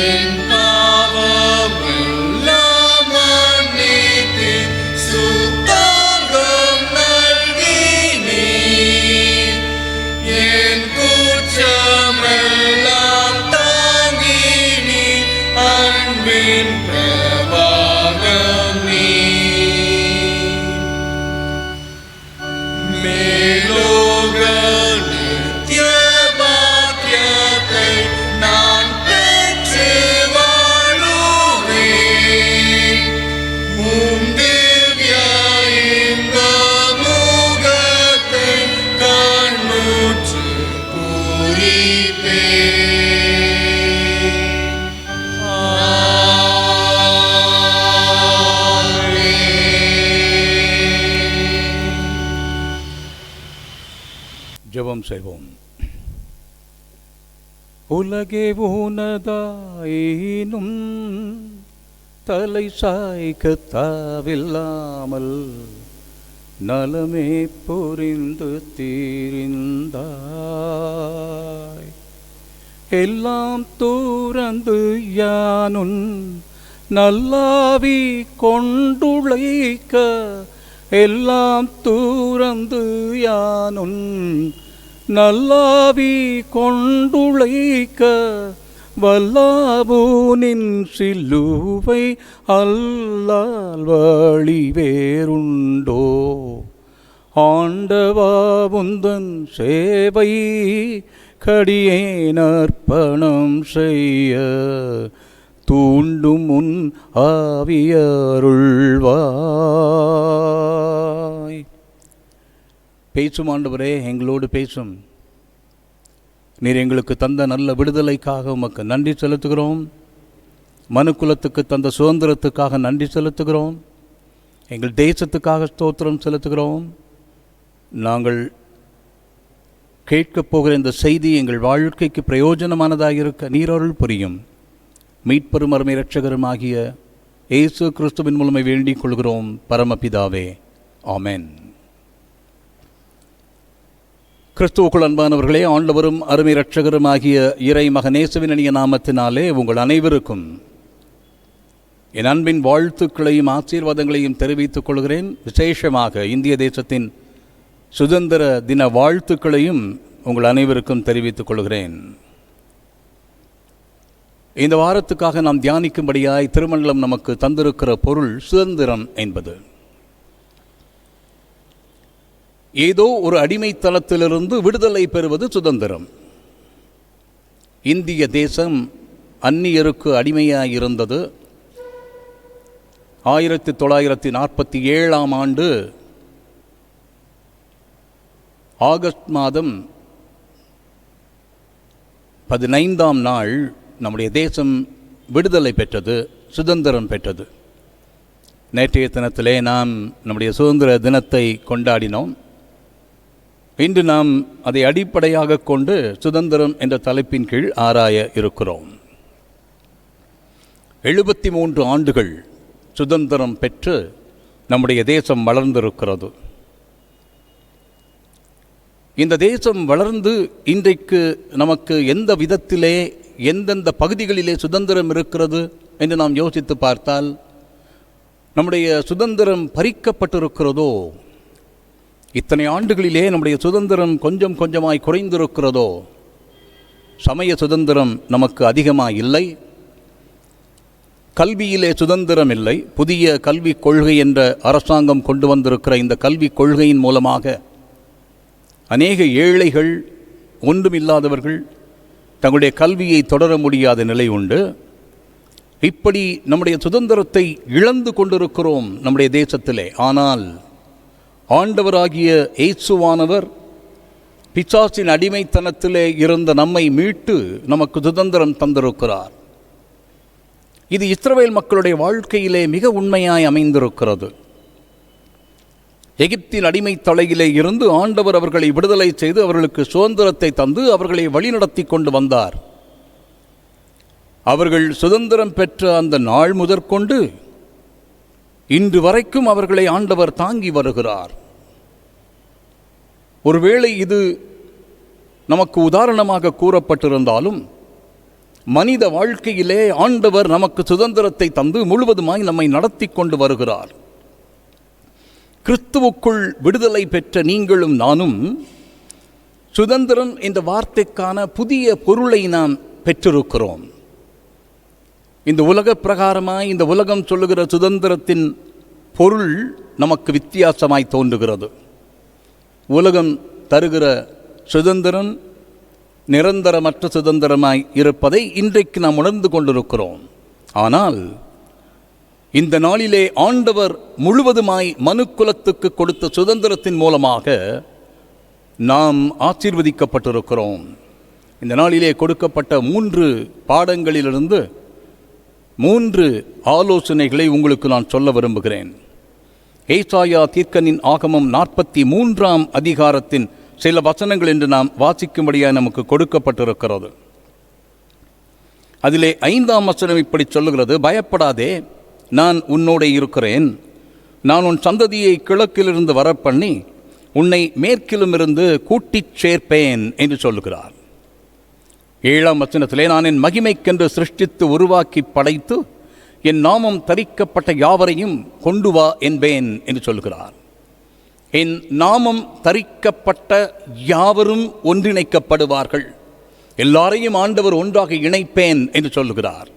என் செய்வோம். உலகே உனதாயினும் தலை சாய்க்க தாவில்லாமல் நலமே புரிந்து தீரிந்தாய். எல்லாம் தூரந்து யானுன் நல்லாவி கொண்டுழைக்க, எல்லாம் தூரந்து யானுன் நல்லாவி கொண்டுழைக்க, வல்லாபூனின் சிலுவை அல்லால் வழி வேறுண்டோ. ஆண்டவா உந்தன் சேவை கடியேனர்ப்பணம் செய்ய, தூண்டும் முன் ஆவியருள்வாய். பேசும் ஆண்டவரே, எங்களோடு பேசும். நீர் எங்களுக்கு தந்த நல்ல விடுதலைக்காக உமக்கு நன்றி செலுத்துகிறோம். மனுக்குலத்துக்கு தந்த சுதந்திரத்துக்காக நன்றி செலுத்துகிறோம். எங்கள் தேசத்துக்காக ஸ்தோத்திரம் செலுத்துகிறோம். நாங்கள் கேட்கப் போகிற இந்த செய்தி எங்கள் வாழ்க்கைக்கு பிரயோஜனமானதாக இருக்க நீரருள் புரியும். மீட்பெரும் அருமை இரட்சகரும் ஆகிய இயேசு கிறிஸ்துவின் மூலமை வேண்டிக் கொள்கிறோம் பரமபிதாவே, ஆமென். கிறிஸ்துவுக்குள் அன்பானவர்களே, ஆண்டவரும் அருமை இரட்சகரும் ஆகிய இறை மகனேசுவின் இனிய நாமத்தினாலே உங்கள் அனைவருக்கும் என் அன்பின் வாழ்த்துக்களையும் ஆசீர்வாதங்களையும் தெரிவித்துக் கொள்கிறேன். விசேஷமாக இந்திய தேசத்தின் சுதந்திர தின வாழ்த்துக்களையும் உங்கள் அனைவருக்கும் தெரிவித்துக் கொள்கிறேன். இந்த வாரத்துக்காக நாம் தியானிக்கும்படியாய் திருமண்டலம் நமக்கு தந்திருக்கிற பொருள் சுதந்திரம் என்பது. ஏதோ ஒரு அடிமைத்தளத்திலிருந்து விடுதலை பெறுவது சுதந்திரம். இந்திய தேசம் அந்நியருக்கு அடிமையாயிருந்தது. 1947ஆம் ஆண்டு ஆகஸ்ட் மாதம் 15ஆம் நாள் நம்முடைய தேசம் விடுதலை பெற்றது, சுதந்திரம் பெற்றது. நேற்றைய தினத்திலே நாம் நம்முடைய சுதந்திர தினத்தை கொண்டாடினோம். இன்று நாம் அதை அடிப்படையாக கொண்டு சுதந்திரம் என்ற தலைப்பின் கீழ் ஆராய இருக்கிறோம். 73 ஆண்டுகள் சுதந்திரம் பெற்று நம்முடைய தேசம் வளர்ந்திருக்கிறது. இந்த தேசம் வளர்ந்து இன்றைக்கு நமக்கு எந்த விதத்திலே எந்தெந்த பகுதிகளிலே சுதந்திரம் இருக்கிறது என்று நாம் யோசித்து பார்த்தால், நம்முடைய சுதந்திரம் பறிக்கப்பட்டிருக்கிறதோ, இத்தனை ஆண்டுகளிலே நம்முடைய சுதந்திரம் கொஞ்சம் கொஞ்சமாய் குறைந்திருக்கிறதோ, சமய சுதந்திரம் நமக்கு அதிகமாக இல்லை, கல்வியிலே சுதந்திரம் இல்லை. புதிய கல்விக் கொள்கை என்ற அரசாங்கம் கொண்டு வந்திருக்கிற இந்த கல்விக் கொள்கையின் மூலமாக அநேக ஏழைகள், ஒன்றுமில்லாதவர்கள் தங்களுடைய கல்வியை தொடர முடியாத நிலை உண்டு. இப்படி நம்முடைய சுதந்திரத்தை இழந்து கொண்டிருக்கிறோம் நம்முடைய தேசத்திலே. ஆனால் ஆண்டவராகிய இயேசுவானவர் பிசாசின் அடிமைத்தனத்திலே இருந்த நம்மை மீட்டு நமக்கு சுதந்திரம் தந்திருக்கிறார். இது இஸ்ரவேல் மக்களுடைய வாழ்க்கையிலே மிக உண்மையாய் அமைந்திருக்கிறது. எகிப்தின் அடிமை தலையிலே இருந்து ஆண்டவர் அவர்களை விடுதலை செய்து அவர்களுக்கு சுதந்திரத்தை தந்து அவர்களை வழிநடத்தி கொண்டு வந்தார். அவர்கள் சுதந்திரம் பெற்ற அந்த நாள் முதற்கொண்டு இன்று வரைக்கும் அவர்களை ஆண்டவர் தாங்கி வருகிறார். ஒருவேளை இது நமக்கு உதாரணமாக கூறப்பட்டிருந்தாலும், மனித வாழ்க்கையிலே ஆண்டவர் நமக்கு சுதந்திரத்தை தந்து முழுவதுமாய் நம்மை நடத்தி கொண்டு வருகிறார். கிறிஸ்துவுக்குள் விடுதலை பெற்ற நீங்களும் நானும் சுதந்திரம் என்ற வார்த்தைக்கான புதிய பொருளை நாம் பெற்றிருக்கிறோம். இந்த உலக பிரகாரமாய் இந்த உலகம் சொல்லுகிற சுதந்திரத்தின் பொருள் நமக்கு வித்தியாசமாய் தோன்றுகிறது. உலகம் தருகிற சுதந்திரம் நிரந்தரமற்ற சுதந்திரமாய் இருப்பதை இன்றைக்கு நாம் உணர்ந்து கொண்டிருக்கிறோம். ஆனால் இந்த நாளிலே ஆண்டவர் முழுவதுமாய் மனுக்குலத்துக்கு கொடுத்த சுதந்திரத்தின் மூலமாக நாம் ஆசீர்வதிக்கப்பட்டிருக்கிறோம். இந்த நாளிலே கொடுக்கப்பட்ட 3 பாடங்களிலிருந்து 3 ஆலோசனைகளை உங்களுக்கு நான் சொல்ல விரும்புகிறேன். ஏசாயா தீர்க்கனின் ஆகமம் 43ஆம் அதிகாரத்தின் சில வசனங்கள் என்று நாம் வாசிக்கும்படியாக நமக்கு கொடுக்கப்பட்டிருக்கிறது. அதிலே 5ஆம் வசனம் இப்படி சொல்லுகிறது, பயப்படாதே, நான் உன்னோடே இருக்கிறேன். நான் உன் சந்ததியை கிழக்கிலிருந்து வரப்பண்ணி உன்னை மேற்கிலும் இருந்து கூட்டிச் சேர்ப்பேன் என்று சொல்லுகிறார். 7ஆம் வசனத்திலே, நான் என் மகிமைக்கென்று சிருஷ்டித்து உருவாக்கி படைத்து என் நாமம் தரிக்கப்பட்ட யாவரையும் கொண்டு வா என்பேன் என்று சொல்லுகிறார். என் நாமம் தரிக்கப்பட்ட யாவரும் ஒன்றிணைக்கப்படுவார்கள். எல்லாரையும் ஆண்டவர் ஒன்றாக இணைப்பேன் என்று சொல்லுகிறார்.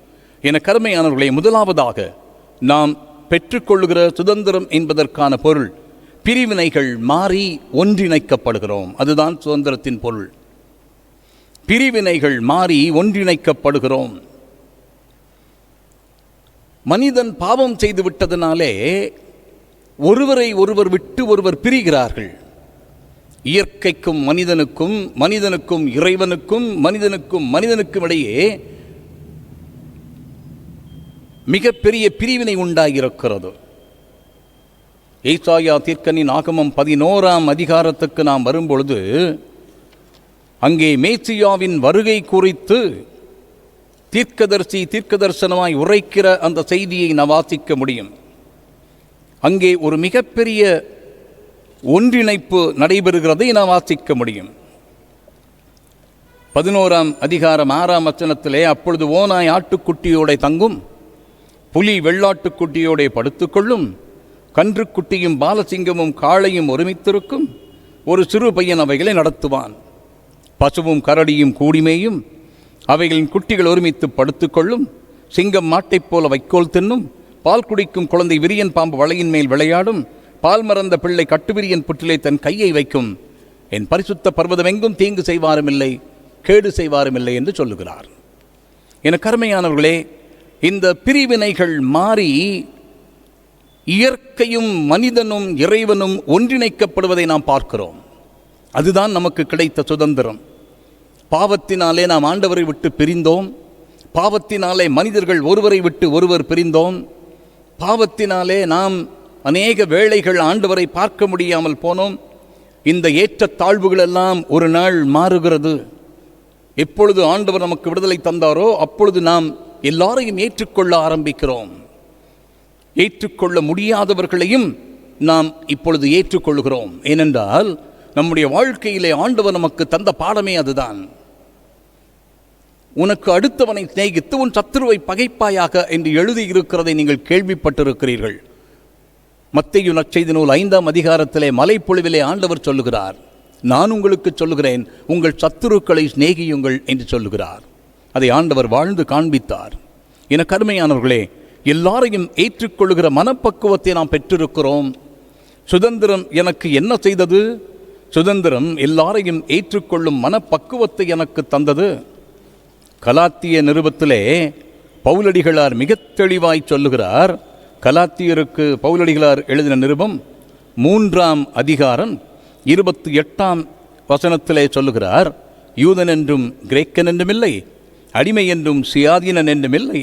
என கருமையானவர்களே, முதலாவதாக நாம் பெற்றுக்கொள்ளுகிற சுதந்திரம் என்பதற்கான பொருள், பிரிவினைகள் மாறி ஒன்றிணைக்கப்படுகிறோம். அதுதான் சுதந்திரத்தின் பொருள். பிரிவினைகள் மாறி ஒன்றிணைக்கப்படுகிறோம். மனிதன் பாவம் செய்து விட்டதனாலே ஒருவரை ஒருவர் விட்டு ஒருவர் பிரிகிறார்கள். இயற்கைக்கும் மனிதனுக்கும், மனிதனுக்கும் இறைவனுக்கும், மனிதனுக்கும் இடையே மிகப்பெரிய பிரிவினை உண்டாகியிருக்கிறது. ஏசாயா தீர்க்கனின் ஆகமம் 11ஆம் அதிகாரத்துக்கு நாம் வரும்பொழுது அங்கே மேசியாவின் வருகை குறித்து தீர்க்கதரிசனமாய் உரைக்கிற அந்த செய்தியை நாம் வாசிக்க முடியும். அங்கே ஒரு மிகப்பெரிய ஒன்றிணைப்பு நடைபெறுகிறதை நாம் வாசிக்க முடியும். 11ஆம் அதிகாரம் 6ஆம் வசனத்திலே, அப்பொழுது ஓநாய் ஆட்டுக்குட்டியோட தங்கும், புலி வெள்ளாட்டுக்குட்டியோட படுத்துக்கொள்ளும், கன்றுக்குட்டியும் பாலசிங்கமும் காளையும் ஒருமித்திருக்கும், ஒரு சிறு பையன் அவைகளை நடத்துவான். பசுவும் கரடியும் கூடிமேயும், அவைகளின் குட்டிகள் ஒருமித்து படுத்துக்கொள்ளும், சிங்கம் மாட்டைப் போல வைக்கோல் தின்னும், பால் குடிக்கும் குழந்தை விரியன் பாம்பு வலையின் மேல் விளையாடும், பால் மறந்த பிள்ளை கட்டுவிரியன் புற்றிலே தன் கையை வைக்கும், என் பரிசுத்த பர்வதமெங்கும் தீங்கு செய்வாருமில்லை, கேடு செய்வாருமில்லை என்று சொல்லுகிறார். என கருமையானவர்களே, இந்த பிரிவினைகள் மாறி இயற்கையும் மனிதனும் இறைவனும் ஒன்றிணைக்கப்படுவதை நாம் பார்க்கிறோம். அதுதான் நமக்கு கிடைத்த சுதந்திரம். பாவத்தினாலே நாம் ஆண்டவரை விட்டு பிரிந்தோம். பாவத்தினாலே மனிதர்கள் ஒருவரை விட்டு ஒருவர் பிரிந்தோம். பாவத்தினாலே நாம் அநேக வேளைகள் ஆண்டவரை பார்க்க முடியாமல் போனோம். இந்த ஏற்றத்தாழ்வுகள் எல்லாம் ஒரு நாள் மாறுகிறது. எப்பொழுது ஆண்டவர் நமக்கு விடுதலை தந்தாரோ அப்பொழுது நாம் எல்லாரையும் ஏற்றுக்கொள்ள ஆரம்பிக்கிறோம். ஏற்றுக்கொள்ள முடியாதவர்களையும் நாம் இப்பொழுது ஏற்றுக்கொள்கிறோம். ஏனென்றால் நம்முடைய வாழ்க்கையிலே ஆண்டவர் நமக்கு தந்த பாடமே அதுதான். உனக்கு அடுத்தவனை சிநேகித்து உன் சத்துருவை பகைப்பாயாக என்று எழுதியிருக்கிறதை நீங்கள் கேள்விப்பட்டிருக்கிறீர்கள். மத்தேயு நற்செய்தி நூல் 5ஆம் அதிகாரத்திலே மலைப்பொழிவிலே ஆண்டவர் சொல்லுகிறார், நான் உங்களுக்கு சொல்லுகிறேன், உங்கள் சத்துருக்களை சிநேகியுங்கள் என்று சொல்லுகிறார். அதை ஆண்டவர் வாழ்ந்து காண்பித்தார். என கருமையானவர்களே, எல்லாரையும் ஏற்றுக்கொள்ளுகிற மனப்பக்குவத்தை நாம் பெற்றிருக்கிறோம். சுதந்திரம் எனக்கு என்ன செய்தது? சுதந்திரம் எல்லாரையும் ஏற்றுக்கொள்ளும் மனப்பக்குவத்தை எனக்கு தந்தது. கலாத்திய நிருபத்திலே பவுலடிகளார் மிக தெளிவாய் சொல்லுகிறார். கலாத்தியருக்கு பவுலடிகளார் எழுதின நிருபம் 3ஆம் அதிகாரம் 28ஆம் வசனத்திலே சொல்லுகிறார், யூதன் என்றும் கிரேக்கன் என்றும் இல்லை, அடிமை என்றும் சுயாதீனன் என்றும் இல்லை,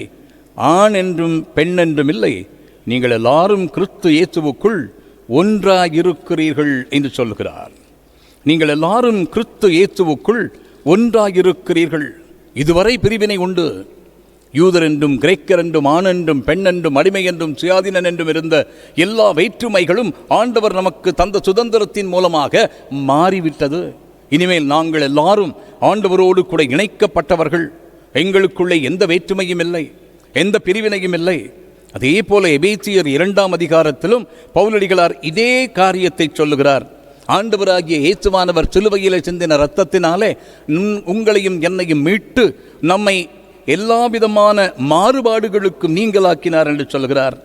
ஆண் என்றும் பெண் என்றும் இல்லை, நீங்கள் எல்லாரும் கிறிஸ்து இயேசுவுக்குள் ஒன்றாயிருக்கிறீர்கள் என்று சொல்லுகிறார். நீங்கள் எல்லாரும் கிறிஸ்து இயேசுவுக்குள் ஒன்றாயிருக்கிறீர்கள். இதுவரை பிரிவினை உண்டு. யூதர் என்றும் கிரேக்கர் என்றும் ஆண் என்றும் பெண் என்றும் அடிமை என்றும் சுயாதீனன் என்றும் இருந்த எல்லா வேற்றுமைகளும் ஆண்டவர் நமக்கு தந்த சுதந்திரத்தின் மூலமாக மாறிவிட்டது. இனிமேல் நாங்கள் எல்லாரும் ஆண்டவரோடு கூட இணைக்கப்பட்டவர்கள். எங்களுக்குள்ளே எந்த வேற்றுமையும் இல்லை, எந்த பிரிவினையும் இல்லை. அதே போல எபேசியர் 2ஆம் அதிகாரத்திலும் பவுலடிகளார் இதே காரியத்தை சொல்லுகிறார். ஆண்டவராகிய இயேசுவானவர் சிலுவையிலே சிந்தின இரத்தத்தினாலே உங்களையும் என்னையும் மீட்டு நம்மை எல்லாவிதமான மாறுபாடுகளுக்கும் நீங்களாக்கினார் என்று சொல்கிறார்.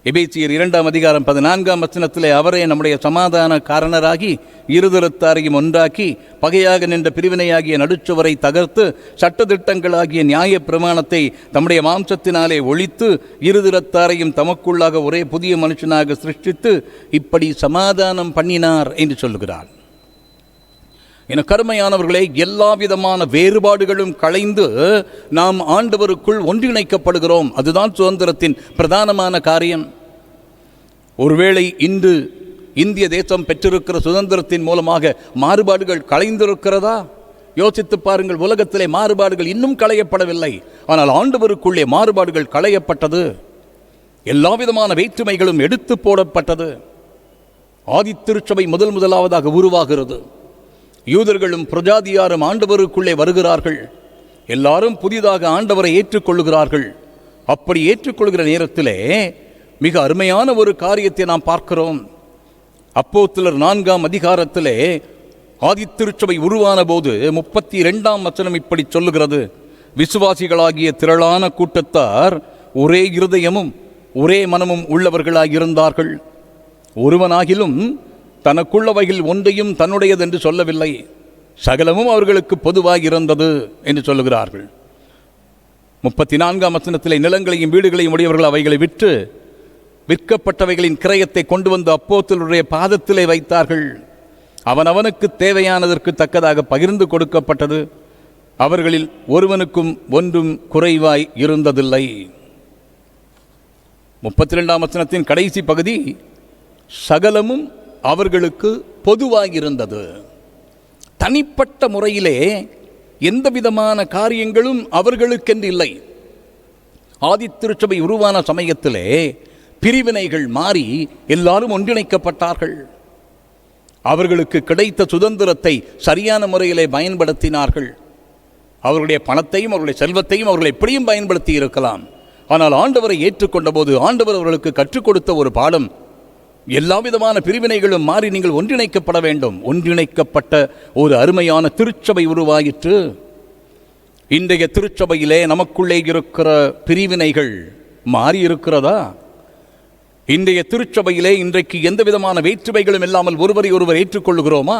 எபேசியர் 2ஆம் அதிகாரம் 14ஆம் வசனத்திலே அவரே நம்முடைய சமாதான காரணராகி இருதரத்தாரையும் ஒன்றாக்கி பகையாக நின்ற பிரிவினையாகிய நடுச்சுவரை தகர்த்து சட்டதிட்டங்களாகிய நியாய பிரமாணத்தை தம்முடைய மாம்சத்தினாலே ஒழித்து இருதரத்தாரையும் தமக்குள்ளாக ஒரே புதிய மனுஷனாக சிருஷ்டித்து இப்படி சமாதானம் பண்ணினார் என்று சொல்லுகிறார். என கருமையானவர்களே, எல்லா விதமான வேறுபாடுகளும் களைந்து நாம் ஆண்டவருக்குள் ஒன்றிணைக்கப்படுகிறோம். அதுதான் சுதந்திரத்தின் பிரதானமான காரியம். ஒருவேளை இன்று இந்திய தேசம் பெற்றிருக்கிற சுதந்திரத்தின் மூலமாக மாறுபாடுகள் களைந்திருக்கிறதா? யோசித்து பாருங்கள். உலகத்திலே மாறுபாடுகள் இன்னும் களையப்படவில்லை. ஆனால் ஆண்டவருக்குள்ளே மாறுபாடுகள் களையப்பட்டது. எல்லா விதமான வேற்றுமைகளும் எடுத்து போடப்பட்டது. ஆதித்திருச்சபை முதலாவதாக உருவாகிறது. யூதர்களும் பிரஜாதியாரும் ஆண்டவருக்குள்ளே வருகிறார்கள். எல்லாரும் புதிதாக ஆண்டவரை ஏற்றுக்கொள்ளுகிறார்கள். அப்படி ஏற்றுக்கொள்கிற நேரத்திலே மிக அருமையான ஒரு காரியத்தை நாம் பார்க்கிறோம். அப்போஸ்தலர் 4ஆம் அதிகாரத்திலே ஆதித்திருச்சபை உருவான போது 32ஆம் வசனம் இப்படி சொல்லுகிறது. விசுவாசிகளாகிய திரளான கூட்டத்தார் ஒரே இருதயமும் ஒரே மனமும் உள்ளவர்களாயிருந்தார்கள். ஒருவனாகிலும் தனக்குள்ளவைகள் ஒன்றையும் தன்னுடையதென்று சொல்லவில்லை, சகலமும் அவர்களுக்கு பொதுவாயிருந்தது என்று சொல்லுகிறார்கள். 34ஆம் வசனத்திலே நிலங்களையும் வீடுகளையும் உடையவர்கள் அவைகளை விற்று விற்கப்பட்டவைகளின் கிரயத்தை கொண்டு வந்து அப்போஸ்தலருடைய பாதத்திலே வைத்தார்கள். அவனவனுக்கு தேவையானதற்கு தக்கதாக பகிர்ந்து கொடுக்கப்பட்டது. அவர்களில் ஒருவனுக்கும் ஒன்றும் குறைவாய் இருந்ததில்லை. 32ஆம் வசனத்தின் கடைசி பகுதி, சகலமும் அவர்களுக்கு பொதுவாயிருந்தது. தனிப்பட்ட முறையிலே எந்த விதமான காரியங்களும் அவர்களுக்கென்று இல்லை. ஆதித்திருச்சபை உருவான சமயத்திலே பிரிவினைகள் மாறி எல்லாரும் ஒன்றிணைக்கப்பட்டார்கள். அவர்களுக்கு கிடைத்த சுதந்திரத்தை சரியான முறையிலே பயன்படுத்தினார்கள். அவர்களுடைய பணத்தையும் அவர்களுடைய செல்வத்தையும் அவர்கள் எப்படியும் பயன்படுத்தி இருக்கலாம். ஆனால் ஆண்டவரை ஏற்றுக்கொண்ட போது ஆண்டவர் அவர்களுக்கு கற்றுக் கொடுத்த ஒரு பாடம், எல்லா விதமான பிரிவினைகளும் மாறி நீங்கள் ஒன்றிணைக்கப்பட வேண்டும். ஒன்றிணைக்கப்பட்ட ஒரு அருமையான திருச்சபை உருவாயிற்று. இன்றைய திருச்சபையிலே நமக்குள்ளே இருக்கிற பிரிவினைகள் மாறி இருக்கிறதா? இன்றைய திருச்சபையிலே இன்றைக்கு எந்த விதமான வேற்றுமைகளும் இல்லாமல் ஒருவரை ஒருவர் ஏற்றுக்கொள்ளுகிறோமா?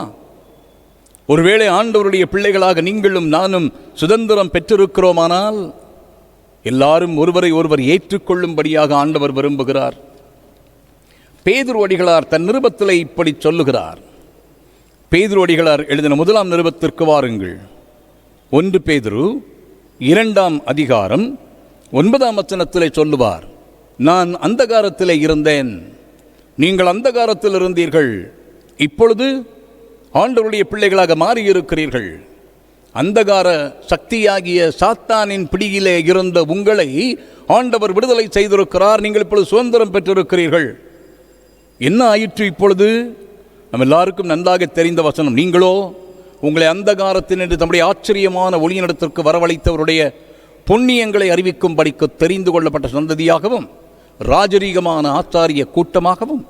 ஒருவேளை ஆண்டவருடைய பிள்ளைகளாக நீங்களும் நானும் சுதந்திரம் பெற்றிருக்கிறோமானால் எல்லாரும் ஒருவரை ஒருவர் ஏற்றுக்கொள்ளும்படியாக ஆண்டவர் விரும்புகிறார். பேதுரு அடிகளார் தன் நிருபத்திலே இப்படி சொல்லுகிறார். பேதுரு அடிகளார் எழுதின 1ஆம் நிருபத்திற்கு வாருங்கள். 1 பேதுரு 2ஆம் அதிகாரம் 9ஆம் வசனத்திலே சொல்லுவார், நான் அந்தகாரத்திலே இருந்தேன், நீங்கள் அந்தகாரத்தில் இருந்தீர்கள், இப்பொழுது ஆண்டவருடைய பிள்ளைகளாக மாறியிருக்கிறீர்கள். அந்தகார சக்தியாகிய சாத்தானின் பிடியிலே இருந்த உங்களை ஆண்டவர் விடுதலை செய்திருக்கிறார். நீங்கள் இப்பொழுது சுதந்திரம் பெற்றிருக்கிறீர்கள். என்ன ஆயிற்று இப்பொழுது? நம்ம எல்லாருக்கும் நன்றாக தெரிந்த வசனம். நீங்களோ உங்களை அந்தகாரத்தினின்று தம்முடைய ஆச்சரியமான ஒளியினிடத்திற்கு வரவழைத்தவருடைய புண்ணியங்களை அறிவிக்கும்படிக்கு தெரிந்து கொள்ளப்பட்ட சந்ததியாகவும் ராஜரீகமான ஆச்சாரிய கூட்டமாகவும்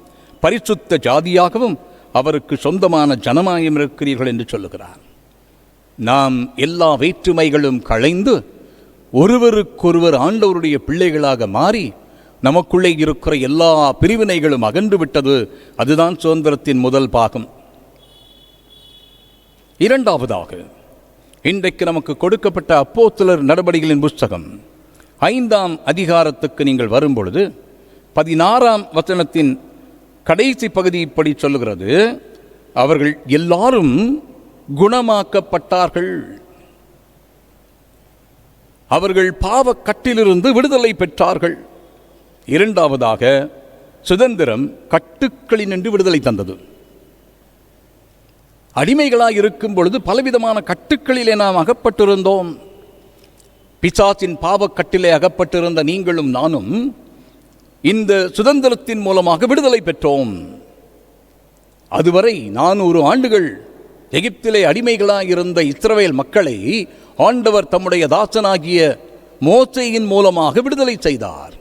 பரிசுத்த ஜாதியாகவும் அவருக்கு சொந்தமான ஜனமாயும் இருக்கிறீர்கள் என்று சொல்லுகிறார். நாம் எல்லா வேற்றுமைகளும் களைந்து ஒருவருக்கொருவர் ஆண்டவருடைய பிள்ளைகளாக மாறி நமக்குள்ளே இருக்கிற எல்லா பிரிவினைகளும் அகன்று விட்டது. அதுதான் சுதந்திரத்தின் முதல் பாகம். இரண்டாவதாக, இன்றைக்கு நமக்கு கொடுக்கப்பட்ட அப்போஸ்தலர் நடபடிகளின் புஸ்தகம் 5ஆம் அதிகாரத்துக்கு நீங்கள் வரும்பொழுது 16ஆம் வசனத்தின் கடைசி பகுதி இப்படி சொல்லுகிறது, அவர்கள் எல்லாரும் குணமாக்கப்பட்டார்கள். அவர்கள் பாவக்கட்டிலிருந்து விடுதலை பெற்றார்கள். இரண்டாவதாக, சுதந்திரம் கட்டுக்களினின்று விடுதலை தந்தது. அடிமைகளாக இருக்கும் பொழுது பலவிதமான கட்டுக்களிலே நாம் அகப்பட்டிருந்தோம். பிசாசின் பாவக்கட்டிலே அகப்பட்டிருந்த நீங்களும் நானும் இந்த சுதந்திரத்தின் மூலமாக விடுதலை பெற்றோம். அதுவரை 400 ஆண்டுகள் எகிப்திலே அடிமைகளாக இருந்த இஸ்ரவேல் மக்களை ஆண்டவர் தம்முடைய தாசனாகிய மோசேயின் மூலமாக விடுதலை செய்தார்.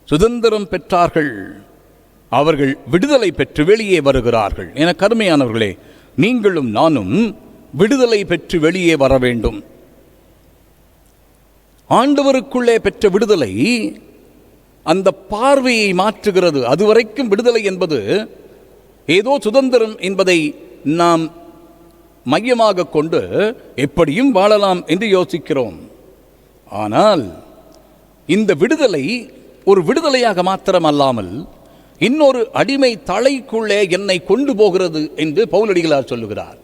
சுதந்திரம் பெற்றார்கள். அவர்கள் விடுதலை பெற்று வெளியே வருகிறார்கள். என கருமையானவர்களே, நீங்களும் நானும் விடுதலை பெற்று வெளியே வர வேண்டும். ஆண்டவருக்குள்ளே பெற்ற விடுதலை அந்த பார்வையை மாற்றுகிறது. அதுவரைக்கும் விடுதலை என்பது ஏதோ சுதந்திரம் என்பதை நாம் மையமாக கொண்டு எப்படியும் வாழலாம் என்று யோசிக்கிறோம். ஆனால் இந்த விடுதலை ஒரு விடுதலையாக மாத்திரமல்லாமல் இன்னொரு அடிமை தலைக்குள்ளே என்னை கொண்டு போகிறது என்று பவுலடிகளார் சொல்லுகிறார்.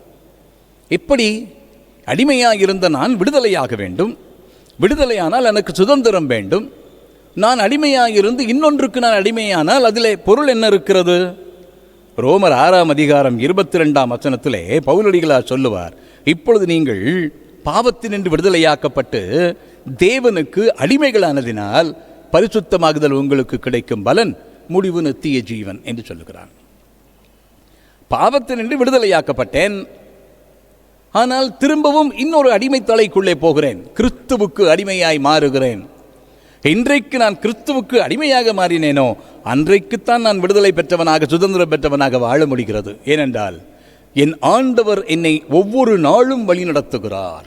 எப்படி? அடிமையாக இருந்த நான் விடுதலையாக வேண்டும். விடுதலையானால் எனக்கு சுதந்திரம் வேண்டும். நான் அடிமையாக இருந்து இன்னொன்றுக்கு நான் அடிமையானால் அதிலே பொருள் என்ன இருக்கிறது? ரோமர் 6ஆம் அதிகாரம் 22ஆம் வசனத்திலே பவுலடிகளார் சொல்லுவார், இப்பொழுது நீங்கள் பாவத்தினின்று விடுதலையாக்கப்பட்டு தேவனுக்கு அடிமைகளானதினால் பரிசுத்தமாகுதல் உங்களுக்கு கிடைக்கும் பலன் முடிவு நித்திய ஜீவன் என்று சொல்லுகிறார். பாவத்தினின்று விடுதலையாக்கப்பட்டேன், ஆனால் திரும்பவும் இன்னொரு அடிமை தலைக்குள்ளே போகிறேன், கிறிஸ்துவுக்கு அடிமையாய் மாறுகிறேன். இன்றைக்கு நான் கிறிஸ்துவுக்கு அடிமையாக மாறினேனோ அன்றைக்குத்தான் நான் விடுதலை பெற்றவனாக சுதந்திரம் பெற்றவனாக வாழ முடிகிறது. ஏனென்றால் என் ஆண்டவர் என்னை ஒவ்வொரு நாளும் வழி நடத்துகிறார்,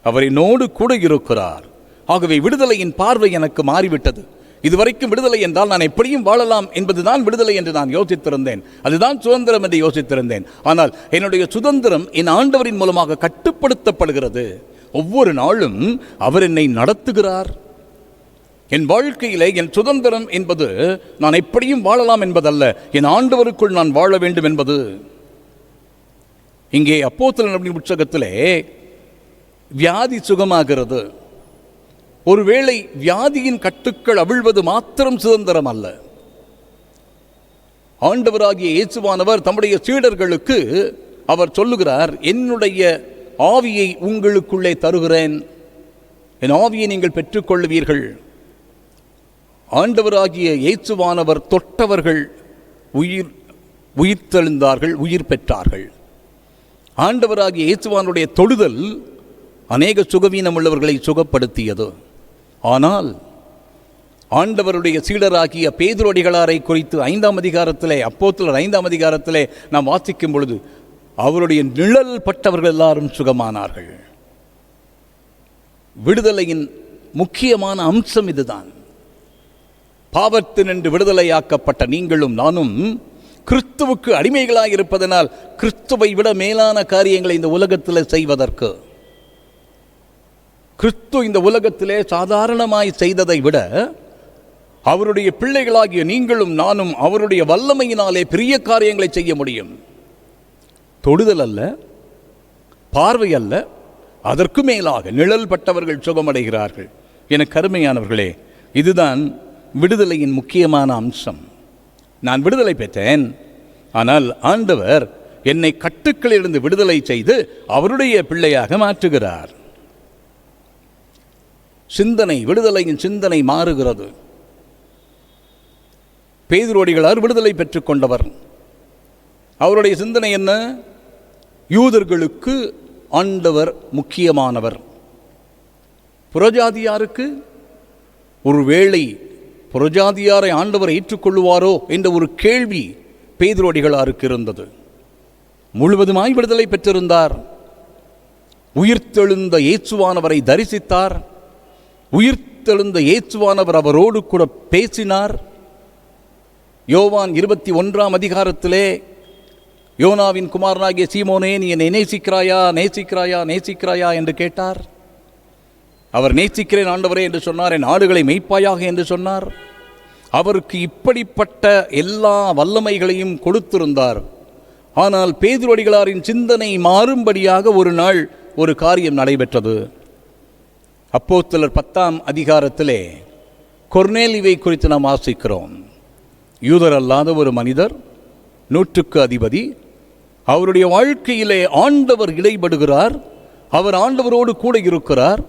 அவர் என்னோடு கூட இருக்கிறார். ஆகவே விடுதலையின் பார்வை எனக்கு மாறிவிட்டது. இதுவரைக்கும் விடுதலை என்றால் நான் எப்படியும் வாழலாம் என்பதுதான் விடுதலை என்று நான் யோசித்திருந்தேன், அதுதான் சுதந்திரம் என்று யோசித்திருந்தேன். ஆனால் என்னுடைய சுதந்திரம் என் ஆண்டவரின் மூலமாக கட்டுப்படுத்தப்படுகிறது. ஒவ்வொரு நாளும் அவர் என்னை நடத்துகிறார். என் வாழ்க்கையிலே என் சுதந்திரம் என்பது நான் எப்படியும் வாழலாம் என்பதல்ல, என் ஆண்டவருக்குள் நான் வாழ வேண்டும் என்பது. இங்கே அப்போஸ்தலர் புத்தகத்திலே வியாதி சுகமாகிறது. ஒருவேளை வியாதியின் கட்டுக்கள் அவிழ்வது மாத்திரம் சுதந்திரம் அல்ல. ஆண்டவராகிய இயேசுவானவர் தம்முடைய சீடர்களுக்கு அவர் சொல்லுகிறார், என்னுடைய ஆவியை உங்களுக்குள்ளே தருகிறேன், என் ஆவியை நீங்கள் பெற்றுக்கொள்வீர்கள். ஆண்டவராகிய இயேசுவானவர் தொட்டவர்கள் உயிர்த்தெழுந்தார்கள், உயிர் பெற்றார்கள். ஆண்டவராகிய இயேசுவானுடைய தொடுதல் அநேக சுகவீனம் உள்ளவர்களை சுகப்படுத்தியது. ஆனால் ஆண்டவருடைய சீடராகிய பேதுருவடிகளாரை குறித்து 5ஆம் அதிகாரத்திலே, அப்போஸ்தலர் 5ஆம் அதிகாரத்திலே நாம் வாசிக்கும் பொழுது அவருடைய நிழல் பட்டவர்கள் எல்லாரும் சுகமானார்கள். விடுதலையின் முக்கியமான அம்சம் இதுதான். பாவத்தினின்று விடுதலையாக்கப்பட்ட நீங்களும் நானும் கிறிஸ்துவுக்கு அடிமைகளாக இருப்பதனால் கிறிஸ்துவை விட மேலான காரியங்களை இந்த உலகத்தில் செய்வதற்கு, கிறிஸ்து இந்த உலகத்திலே சாதாரணமாய் செய்ததை விட அவருடைய பிள்ளைகளாகிய நீங்களும் நானும் அவருடைய வல்லமையினாலே பெரிய காரியங்களை செய்ய முடியும். தொடுதல் அல்ல, பார்வை அல்ல, அதற்கு மேலாக நிழல் பட்டவர்கள் சுகமடைகிறார்கள். என கருமையானவர்களே, இதுதான் விடுதலையின் முக்கியமான அம்சம். நான் விடுதலை பெற்றேன், ஆனால் ஆண்டவர் என்னை கட்டுக்களிலிருந்து விடுதலை செய்து அவருடைய பிள்ளையாக மாற்றுகிறார். சிந்தனை, விடுதலையின் சிந்தனை மாறுகிறது. பேதுருவடிகளார் விடுதலை பெற்றுக் கொண்டவர். அவருடைய சிந்தனை என்ன? யூதர்களுக்கு ஆண்டவர் முக்கியமானவர், புறஜாதியாருக்கு ஒருவேளை புறஜாதியாரை ஆண்டவர் ஏற்றுக்கொள்ளுவாரோ என்ற ஒரு கேள்வி பேதுருவடிகளாருக்கு இருந்தது. முழுவதுமாய் விடுதலை பெற்றிருந்தார். உயிர்த்தெழுந்த இயேசுவானவரை தரிசித்தார். உயிர்த்தெழுந்த இயேசுவானவர் அவரோடு கூட பேசினார். யோவான் 21ஆம் அதிகாரத்திலே யோனாவின் குமாரனாகிய சீமோனே, நீ என்னை நேசிக்கிறாயா நேசிக்கிறாயா நேசிக்கிறாயா என்று கேட்டார். அவர் நேசிக்கிறேன் ஆண்டவரே என்று சொன்னார். என் ஆடுகளை மேய்ப்பாயாக என்று சொன்னார். அவருக்கு இப்படிப்பட்ட எல்லா வல்லமைகளையும் கொடுத்திருந்தார். ஆனால் பேதுருவடிகளாரின் சிந்தனை மாறும்படியாக ஒரு நாள் ஒரு காரியம் நடைபெற்றது. அப்போஸ்தலர் 10ஆம் அதிகாரத்திலே கொர்நேலியுவை குறித்து நாம் வாசிக்கிறோம். யூதர் அல்லாத ஒரு மனிதர், 100க்கு அதிபதி. அவருடைய வாழ்க்கையிலே ஆண்டவர் இடைபடுகிறார். அவர் ஆண்டவரோடு கூட இருக்கிறார்.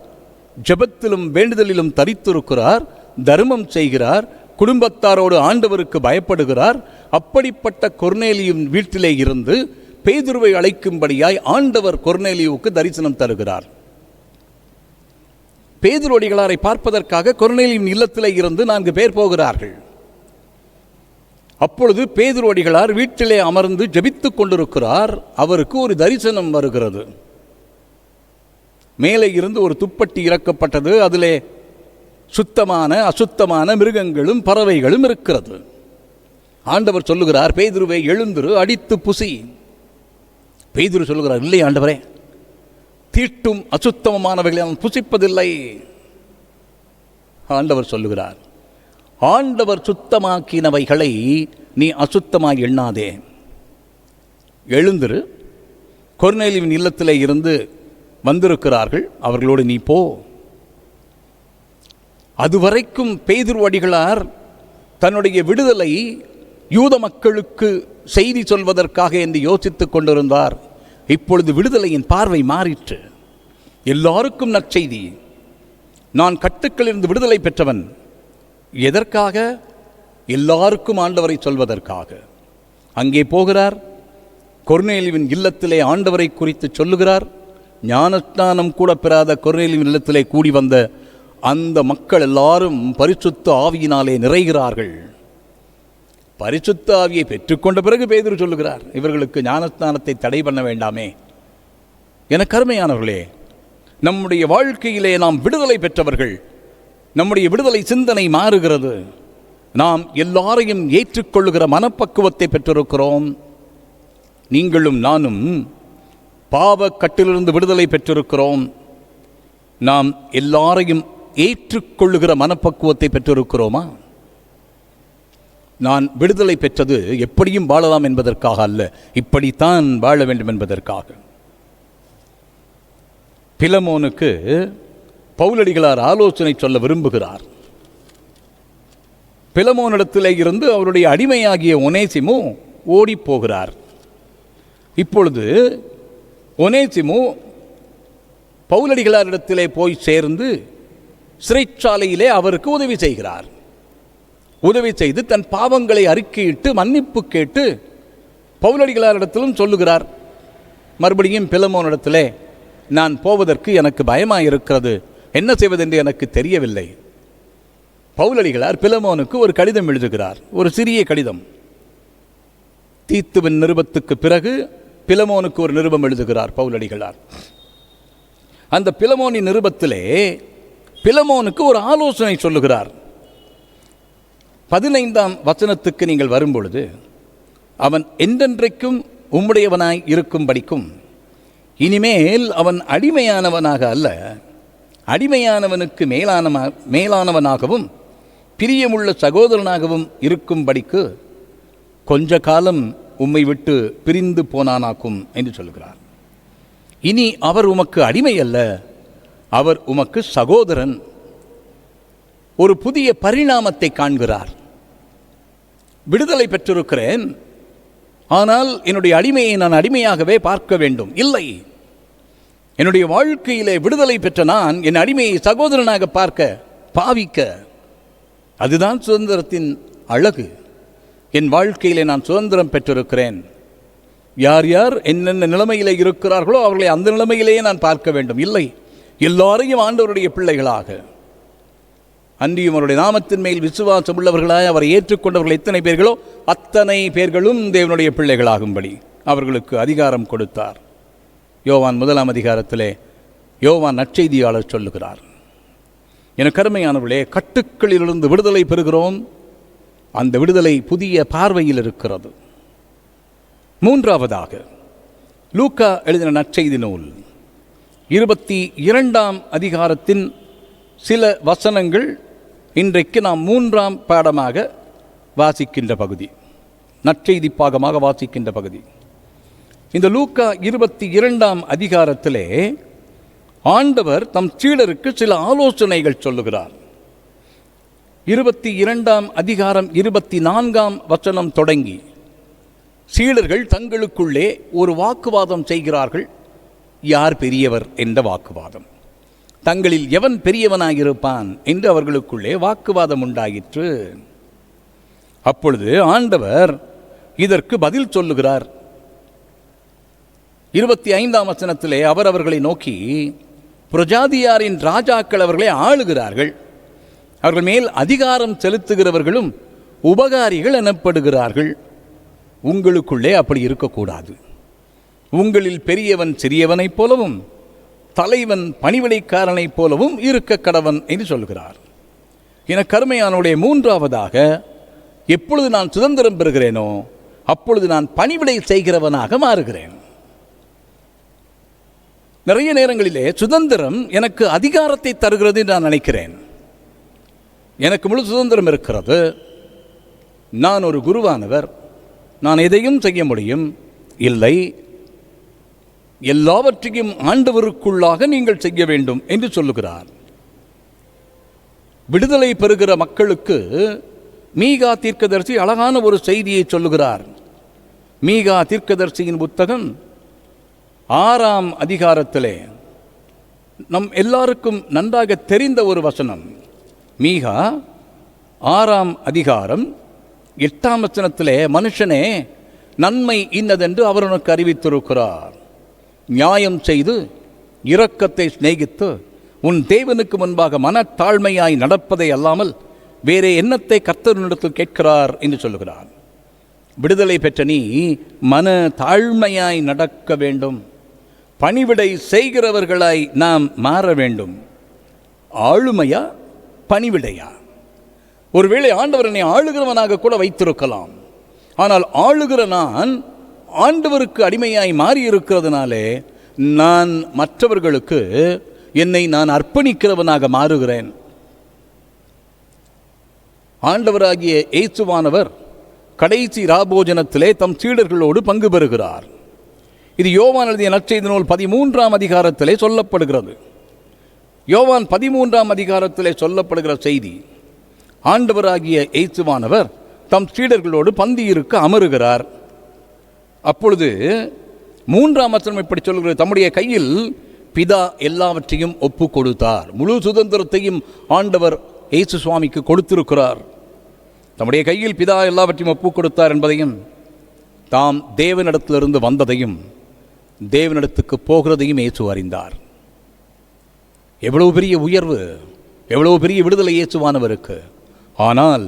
ஜெபத்திலும் வேண்டுதலிலும் தரித்திருக்கிறார். தர்மம் செய்கிறார். குடும்பத்தாரோடு ஆண்டவருக்கு பயப்படுகிறார். அப்படிப்பட்ட கொர்நேலியின் வீட்டிலே இருந்து பேதுருவை அழைக்கும்படியாய் ஆண்டவர் கொர்நேலியுவுக்கு தரிசனம் தருகிறார். பேதுருவடிகளாரை பார்ப்பதற்காக கொர்நேலியின் இல்லத்திலே இருந்து 4 பேர் போகிறார்கள். அப்பொழுது பேதுருவடிகளார் வீட்டிலே அமர்ந்து ஜெபித்துக் கொண்டிருக்கிறார். அவருக்கு ஒரு தரிசனம் வருகிறது. மேலே இருந்து ஒரு துப்பட்டி இறக்கப்பட்டது. அதிலே சுத்தமான அசுத்தமான மிருகங்களும் பறவைகளும் இருக்கிறது. ஆண்டவர் சொல்லுகிறார், பேதுருவை எழுந்திரு, அடித்து புசி. பேதுரு சொல்லுகிறார், இல்லை ஆண்டவரே, தீட்டும் அசுத்தமானவைகளை நான் புசிப்பதில்லை. ஆண்டவர் சொல்லுகிறார், ஆண்டவர் சுத்தமாக்கினவைகளை நீ அசுத்தமாய் எண்ணாதே. எழுந்திரு, கொர்நேலியுவின் இல்லத்திலே இருந்து வந்திருக்கிறார்கள், அவர்களோடு நீ போ. அதுவரைக்கும் பேதுருவடிகளார் தன்னுடைய விடுதலை யூத மக்களுக்கு செய்தி சொல்வதற்காக என்று யோசித்துக் கொண்டிருந்தார். இப்பொழுது விடுதலையின் பார்வை மாறிற்று. எல்லாருக்கும் நற்செய்தி. நான் கட்டுக்களிலிருந்து விடுதலை பெற்றவன். எதற்காக? எல்லாருக்கும் ஆண்டவரை சொல்வதற்காக. அங்கே போகிறார். கொர்நேலியுவின் இல்லத்திலே ஆண்டவரை குறித்து சொல்லுகிறார். ஞானஸ்நானம் கூட பெறாத கொர்நேலியுவின் இல்லத்திலே கூடி வந்த அந்த மக்கள் எல்லாரும் பரிசுத்த ஆவியினாலே நிறைகிறார்கள். பரிசுத்த ஆவியை பெற்றுக்கொண்ட பிறகு பேதுரு சொல்லுகிறார், இவர்களுக்கு ஞானஸ்நானத்தை தடை பண்ண வேண்டாமே. என கருமையானவர்களே, நம்முடைய வாழ்க்கையிலே நாம் விடுதலை பெற்றவர்கள். நம்முடைய விடுதலை சிந்தனை மாறுகிறது. நாம் எல்லாரையும் ஏற்றுக்கொள்ளுகிற மனப்பக்குவத்தை பெற்றிருக்கிறோம். நீங்களும் நானும் பாவக்கட்டிலிருந்து விடுதலை பெற்றிருக்கிறோம். நாம் எல்லாரையும் ஏற்றுக்கொள்ளுகிற மனப்பக்குவத்தை பெற்றிருக்கிறோமா? நான் விடுதலை பெற்றது எப்படியும் வாழலாம் என்பதற்காக அல்ல, இப்படித்தான் வாழ வேண்டும் என்பதற்காக. பிலமோனுக்கு பவுலடிகளார் ஆலோசனை சொல்ல விரும்புகிறார். பிலமோனிடத்திலே இருந்து அவருடைய அடிமையாகிய ஒனேசிமு ஓடி போகிறார். இப்பொழுது ஒனேசிமு பவுலடிகளாரிடத்திலே போய் சேர்ந்து சிறைச்சாலையிலே அவருக்கு உதவி செய்கிறார். உதவி செய்து தன் பாவங்களை அறிக்கையிட்டு மன்னிப்பு கேட்டு பவுலடிகளாரிடத்திலும் சொல்லுகிறார். மறுபடியும் பிலமோனிடத்திலே, நான் போவதற்கு எனக்கு பயமாக இருக்கிறது, என்ன செய்வதென்று எனக்கு தெரியவில்லை. பவுலடிகளார் பிலமோனுக்கு ஒரு கடிதம் எழுதுகிறார், ஒரு சிறிய கடிதம். தீத்துவின் நிருபத்துக்கு பிறகு பிலமோனுக்கு ஒரு நிருபம் எழுதுகிறார் பவுலடிகளார். அந்த பிலமோனின் நிருபத்திலே பிலமோனுக்கு ஒரு ஆலோசனை சொல்லுகிறார். 15ஆம் வசனத்துக்கு நீங்கள் வரும்பொழுது, அவன் என்றென்றைக்கும் உம்முடையவனாய் இருக்கும்படிக்கும் இனிமேல் அவன் அடிமையானவனாக அல்ல, அடிமையானவனுக்கு மேலானவனாகவும் பிரியமுள்ள சகோதரனாகவும் இருக்கும்படிக்கு கொஞ்ச காலம் உம்மை விட்டு பிரிந்து போனானாக்கும் என்று சொல்கிறார். இனி அவர் உமக்கு அடிமை அல்ல, அவர் உமக்கு சகோதரன். ஒரு புதிய பரிணாமத்தை காண்கிறார். விடுதலை பெற்றிருக்கிறேன், ஆனால் என்னுடைய அடிமையை நான் அடிமையாகவே பார்க்க வேண்டும். இல்லை, என்னுடைய வாழ்க்கையிலே விடுதலை பெற்ற நான் என் அடிமையை சகோதரனாக பார்க்க, பாவிக்க, அதுதான் சுதந்திரத்தின் அழகு. என் வாழ்க்கையிலே நான் சுதந்திரம் பெற்றிருக்கிறேன். யார் யார் என்னென்ன நிலைமையிலே இருக்கிறார்களோ அவர்களை அந்த நிலைமையிலேயே நான் பார்க்க வேண்டும். இல்லை, எல்லாரையும் ஆண்டவருடைய பிள்ளைகளாக, அன்றியும் அவருடைய நாமத்தின் மேல் விசுவாசம் உள்ளவர்களாய் அவரை ஏற்றுக்கொண்டவர்கள் எத்தனை பேர்களோ அத்தனை பேர்களும் தேவனுடைய பிள்ளைகளாகும்படி அவர்களுக்கு அதிகாரம் கொடுத்தார். யோவான் 1ஆம் அதிகாரத்திலே யோவான் நற்செய்தியாளர் சொல்லுகிறார். என கருமையானவர்களே, கட்டுக்களிலிருந்து விடுதலை பெறுகிறோம். அந்த விடுதலை புதிய பார்வையில் இருக்கிறது. மூன்றாவதாக, லூக்கா எழுதின நற்செய்தி நூல் 22ஆம் அதிகாரத்தின் சில வசனங்கள் இன்றைக்கு நாம் 3ஆம் பாடமாக வாசிக்கின்ற பகுதி, நற்செய்தி பாகமாக வாசிக்கின்ற பகுதி. இந்த லூக்கா 22ஆம் அதிகாரத்திலே ஆண்டவர் தம் சீடருக்கு சில ஆலோசனைகள் சொல்லுகிறார். 22ஆம் அதிகாரம் 24ஆம் வசனம் தொடங்கி சீடர்கள் தங்களுக்குள்ளே ஒரு வாக்குவாதம் செய்கிறார்கள். யார் பெரியவர் என்ற வாக்குவாதம். தங்களில் எவன் பெரியவனாயிருப்பான் என்று அவர்களுக்குள்ளே வாக்குவாதம் உண்டாயிற்று. அப்பொழுது ஆண்டவர் இதற்கு பதில் சொல்லுகிறார். 25ஆம் வசனத்திலே அவர் அவர்களை நோக்கி, புரஜாதியாரின் ராஜாக்கள் அவர்களை ஆளுகிறார்கள், அவர்கள் மேல் அதிகாரம் செலுத்துகிறவர்களும் உபகாரிகள் எனப்படுகிறார்கள். உங்களுக்குள்ளே அப்படி இருக்கக்கூடாது. உங்களில் பெரியவன் சிறியவனைப் போலவும் தலைவன் பணிவிடைக்காரனைப் போலவும் இருக்க கடவன் என்று சொல்கிறார். என கருமையானுடைய மூன்றாவதாக, எப்பொழுது நான் சுதந்திரம் பெறுகிறேனோ அப்பொழுது நான் பணிவிடை செய்கிறவனாக மாறுகிறேன். நிறைய நேரங்களிலே சுதந்திரம் எனக்கு அதிகாரத்தை தருகிறது என்று நான் நினைக்கிறேன். எனக்கு முழு சுதந்திரம் இருக்கிறது, நான் ஒரு குருவானவர், நான் எதையும் செய்ய முடியும். இல்லை, எல்லாவற்றையும் ஆண்டவருக்குள்ளாக நீங்கள் செய்ய வேண்டும் என்று சொல்லுகிறார். விடுதலை பெறுகிற மக்களுக்கு மீகா தீர்க்கதரிசி அழகான ஒரு செய்தியை சொல்லுகிறார். மீகா தீர்க்கதரிசியின் புத்தகம் 6ஆம் அதிகாரத்திலே நம் எல்லாருக்கும் நன்றாக தெரிந்த ஒரு வசனம். மீகா 6ஆம் அதிகாரம் 8ஆம் வசனத்திலே, மனுஷனே நன்மை இன்னதென்று அவர் உனக்கு அறிவித்திருக்கிறார். நியாயம் செய்து இரக்கத்தை சிநேகித்து உன் தேவனுக்கு முன்பாக மனத்தாழ்மையாய் நடப்பதை அல்லாமல் வேறே எண்ணத்தை கர்த்தரிடத்தில் கேட்கிறார் என்று சொல்லுகிறார். விடுதலை பெற்ற நீ மன தாழ்மையாய் நடக்க வேண்டும். பணிவிடை செய்கிறவர்களாய் நாம் மாற வேண்டும். ஆளுமையா பணிவிடையா? ஒருவேளை ஆண்டவர் என்னை ஆளுகிறவனாக கூட வைத்திருக்கலாம். ஆனால் ஆளுகிற நான் ஆண்டவருக்கு அடிமையாய் மாறியிருக்கிறதுனாலே நான் மற்றவர்களுக்கு என்னை நான் அர்ப்பணிக்கிறவனாக மாறுகிறேன். ஆண்டவராகிய இயேசுவானவர் கடைசி ராபோஜனத்திலே தம் சீடர்களோடு பங்கு பெறுகிறார். இது யோவான் எழுதிய நற்செய்தி நூல் 13ஆம் அதிகாரத்திலே சொல்லப்படுகிறது. யோவான் 13ஆம் அதிகாரத்திலே சொல்லப்படுகிற செய்தி, ஆண்டவராகிய இயேசுவானவர் தம் சீடர்களோடு பந்தியிருக்க அமருகிறார். அப்பொழுது 3ஆம் வசனம் இப்படி சொல்கிறது, தம்முடைய கையில் பிதா எல்லாவற்றையும் ஒப்பு கொடுத்தார். முழு சுதந்திரத்தையும் ஆண்டவர் இயேசு சுவாமிக்கு கொடுத்திருக்கிறார். தம்முடைய கையில் பிதா எல்லாவற்றையும் ஒப்பு கொடுத்தார் என்பதையும், தாம் தேவனிடத்திலிருந்து வந்ததையும் தேவனிடத்துக்கு போகிறதையும் இயேசு அறிந்தார். எவ்வளவு பெரிய உயர்வு, எவ்வளவு பெரிய விடுதலை இயேசுவானவருக்கு! ஆனால்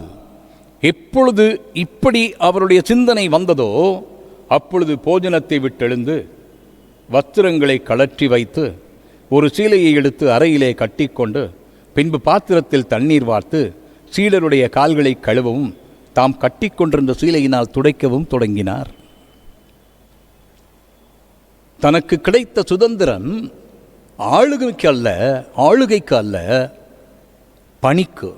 எப்பொழுது இப்படி அவருடைய சிந்தனை வந்ததோ அப்பொழுது போஜனத்தை விட்டெழுந்து வஸ்திரங்களை கழற்றி வைத்து ஒரு சீலையை எடுத்து அறையிலே கட்டிக்கொண்டு பின்பு பாத்திரத்தில் தண்ணீர் வார்த்து சீடருடைய கால்களை கழுவவும் தாம் கட்டிக்கொண்டிருந்த சீலையினால் துடைக்கவும் தொடங்கினார். தனக்கு கிடைத்த சுதந்திரம் ஆளுகைக்கு அல்ல, பணிக்கு.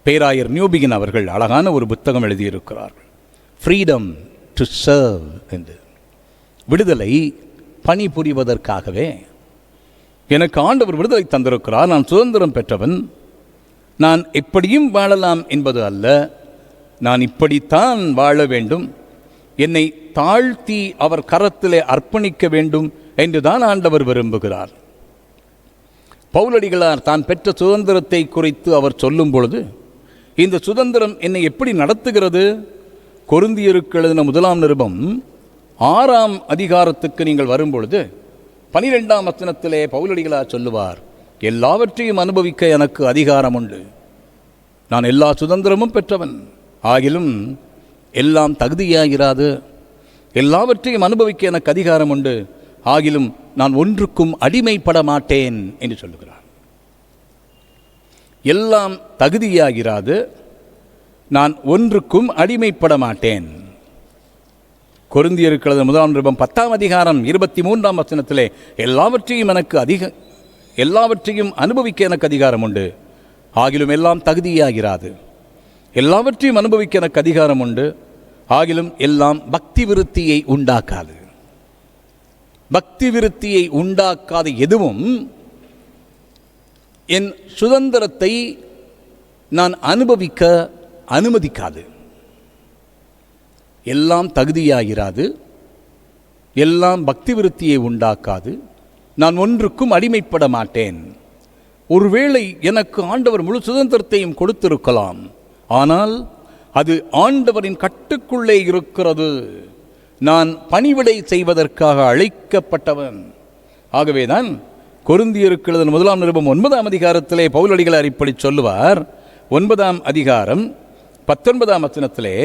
பேராயர் நியூபிகன் அவர்கள் அழகான ஒரு புத்தகம் எழுதியிருக்கிறார்கள், ஃப்ரீடம் டு சர்வ் என்று. விடுதலை பணி புரிவதற்காகவே. எனக்கு ஆண்டவர் விடுதலை தந்திருக்கிறார், நான் சுதந்திரம் பெற்றவன், நான் எப்படியும் வாழலாம் என்பது அல்ல, நான் இப்படித்தான் வாழ வேண்டும், என்னை தாழ்த்தி அவர் கரத்திலே அர்ப்பணிக்க வேண்டும் என்றுதான் ஆண்டவர் விரும்புகிறார். பவுலடிகளார் தான் பெற்ற சுதந்திரத்தை குறித்து அவர் சொல்லும் பொழுது, இந்த சுதந்திரம் என்னை எப்படி நடத்துகிறது? கொரிந்தியருக்கு எழுதின 1ஆம் நிருபம் 6ஆம் அதிகாரத்துக்கு நீங்கள் வரும்பொழுது 12ஆம் வசனத்திலே பவுலடிகளார் சொல்லுவார், எல்லாவற்றையும் அனுபவிக்க எனக்கு அதிகாரம் உண்டு, நான் எல்லா சுதந்திரமும் பெற்றவன், ஆகிலும் எல்லாம் தகுதியாயிராது, எல்லாவற்றையும் அனுபவிக்க எனக்கு அதிகாரம் உண்டு, ஆகிலும் நான் ஒன்றுக்கும் அடிமைப்பட மாட்டேன் என்று சொல்லுகிறார். எல்லாம் தகுதியாகிறாது, நான் ஒன்றுக்கும் அடிமைப்பட மாட்டேன். கொரிந்தியருக்கு எழுதின 1ஆம் நிருபம் 10ஆம் அதிகாரம் 23ஆம் வசனத்திலே எல்லாவற்றையும் அனுபவிக்க எனக்கு அதிகாரம் உண்டு, ஆகிலும் எல்லாம் தகுதியாகிறாது, எல்லாவற்றையும் அனுபவிக்க எனக்கு அதிகாரம் உண்டு, ஆகிலும் எல்லாம் பக்தி விருத்தியை உண்டாக்காது. பக்தி விருத்தியை உண்டாக்காத எதுவும் என் சுதந்திரத்தை நான் அனுபவிக்க அனுமதிக்காது. எல்லாம் தகுதியாகிறாது, எல்லாம் பக்தி விருத்தியை உண்டாக்காது, நான் ஒன்றுக்கும் அடிமைப்பட மாட்டேன். ஒருவேளை எனக்கு ஆண்டவர் முழு சுதந்திரத்தையும் கொடுத்திருக்கலாம், ஆனால் அது ஆண்டவரின் கட்டுக்குள்ளே இருக்கிறது. நான் பணிவிடை செய்வதற்காக அழைக்கப்பட்டவன். ஆகவேதான் கொரிந்தியருக்கு எழுதின 1ஆம் நிருபம் 9ஆம் அதிகாரத்திலே பவுலடிகளார் இப்படி சொல்லுவார். 9ஆம் அதிகாரம் 19ஆம் வசனத்திலே,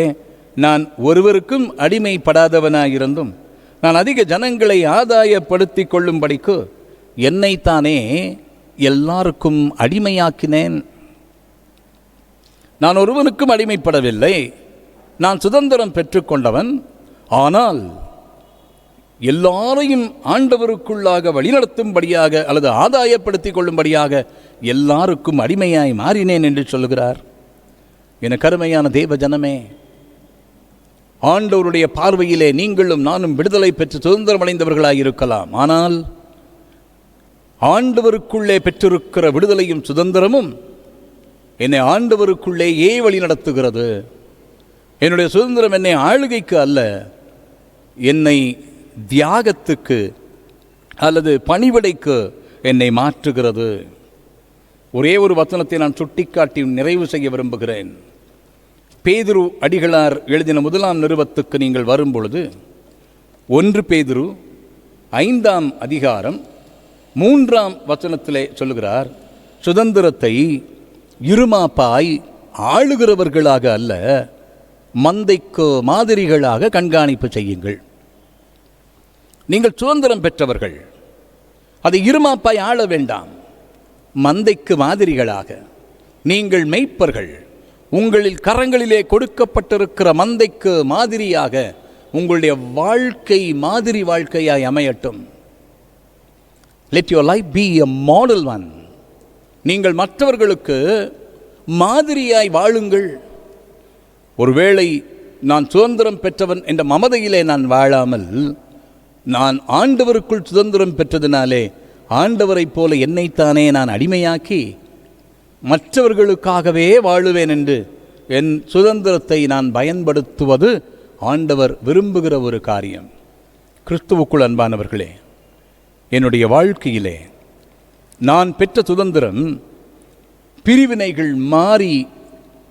நான் ஒருவருக்கும் அடிமைப்படாதவனாயிருந்தும் நான் அதிக ஜனங்களை ஆதாயப்படுத்தி கொள்ளும்படிக்கு என்னைத்தானே எல்லாருக்கும் அடிமையாக்கினேன். நான் ஒருவனுக்கும் அடிமைப்படவில்லை, நான் சுதந்திரம் பெற்றுக்கொண்டவன், ஆனால் எல்லாரையும் ஆண்டவருக்குள்ளாக வழிநடத்தும்படியாக அல்லது ஆதாயப்படுத்தி கொள்ளும்படியாக எல்லாருக்கும் அடிமையாய் மாறினேன் என்று சொல்லுகிறார். என கருமையான தேவ ஜனமே, ஆண்டவருடைய பார்வையிலே நீங்களும் நானும் விடுதலை பெற்று சுதந்திரம் அடைந்தவர்களாக இருக்கலாம். ஆனால் ஆண்டவருக்குள்ளே பெற்றிருக்கிற விடுதலையும் சுதந்திரமும் என்னை ஆண்டவருக்குள்ளேயே வழி நடத்துகிறது. என்னுடைய சுதந்திரம் என்னை ஆளுகைக்கு அல்ல, என்னை தியாகத்துக்கு அல்லது பணிவிடைக்கு என்னை மாற்றுகிறது. ஒரே ஒரு வசனத்தை நான் சுட்டிக்காட்டி நிறைவு செய்ய விரும்புகிறேன். பேதுரு அடிகளார் எழுதின 1ஆம் நிருபத்துக்கு நீங்கள் வரும்பொழுது 1 பேதுரு 5ஆம் அதிகாரம் 3ஆம் வசனத்திலே சொல்லுகிறார், சுதந்திரத்தை இருமாப்பாய் ஆளுகிறவர்களாக அல்ல, மந்தைக்கு மாதிரிகளாக கண்காணிப்பு செய்யுங்கள். நீங்கள் சுதந்திரம் பெற்றவர்கள், அதை இருமாப்பாய் ஆள வேண்டாம், மந்தைக்கு மாதிரிகளாக. நீங்கள் மெய்ப்பர்கள், உங்களில் கரங்களிலே கொடுக்கப்பட்டிருக்கிற மந்தைக்கு மாதிரியாக உங்களுடைய வாழ்க்கை மாதிரி வாழ்க்கையாய் அமையட்டும். Let your life be a model one. நீங்கள் மற்றவர்களுக்கு மாதிரியாய் வாழுங்கள். ஒருவேளை நான் சுதந்திரம் பெற்றவன் என்ற மமதையிலே நான் வாழாமல், நான் ஆண்டவருக்குள் சுதந்திரம் பெற்றதினாலே ஆண்டவரைப் போல என்னைத்தானே நான் அடிமையாக்கி மற்றவர்களுக்காகவே வாழுவேன் என்று என் சுதந்திரத்தை நான் பயன்படுத்துவது ஆண்டவர் விரும்புகிற ஒரு காரியம். கிறிஸ்துவுக்குள் அன்பானவர்களே, என்னுடைய வாழ்க்கையிலே நான் பெற்ற சுதந்திரம் பிரிவினைகள் மாறி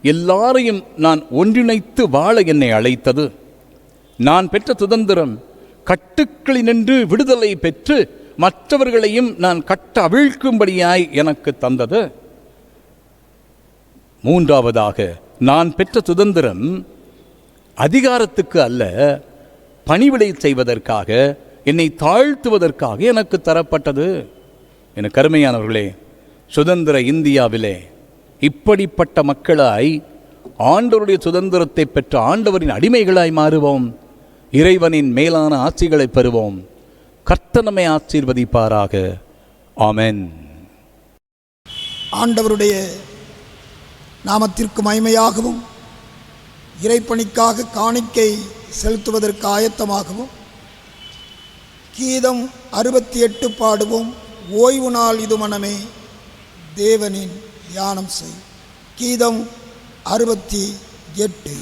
எல்லாரையும் நான் ஒன்றிணைத்து வாழ என்னை அழைத்தது. நான் பெற்ற சுதந்திரம் கட்டுக்களினின்று விடுதலை பெற்று மற்றவர்களையும் நான் கட்ட அவிழ்க்கும்படியாய் எனக்கு தந்தது. 3ஆவதாக, நான் பெற்ற சுதந்திரம் அதிகாரத்துக்கு அல்ல, பணிவிடை செய்வதற்காக, என்னை தாழ்த்துவதற்காக எனக்கு தரப்பட்டது. எனக்கு அருமையானவர்களே, சுதந்திர இந்தியாவிலே இப்படிப்பட்ட மக்களாய் ஆண்டவருடைய சுதந்திரத்தை பெற்ற ஆண்டவரின் அடிமைகளாய் மாறுவோம். இறைவனின் மேலான ஆட்சிகளை பெறுவோம். கர்த்தர் நம்மை ஆசீர்வதிப்பாராக. ஆமென். ஆண்டவருடைய நாமத்திற்கு மகிமையாகவும் இறைப்பணிக்காக காணிக்கை செலுத்துவதற்கு ஆயத்தமாகவும் கீதம் 68 பாடுவோம். ஓய்வு நாள் இது மனமே தேவனின் தியானம் செய். கீதம் 68.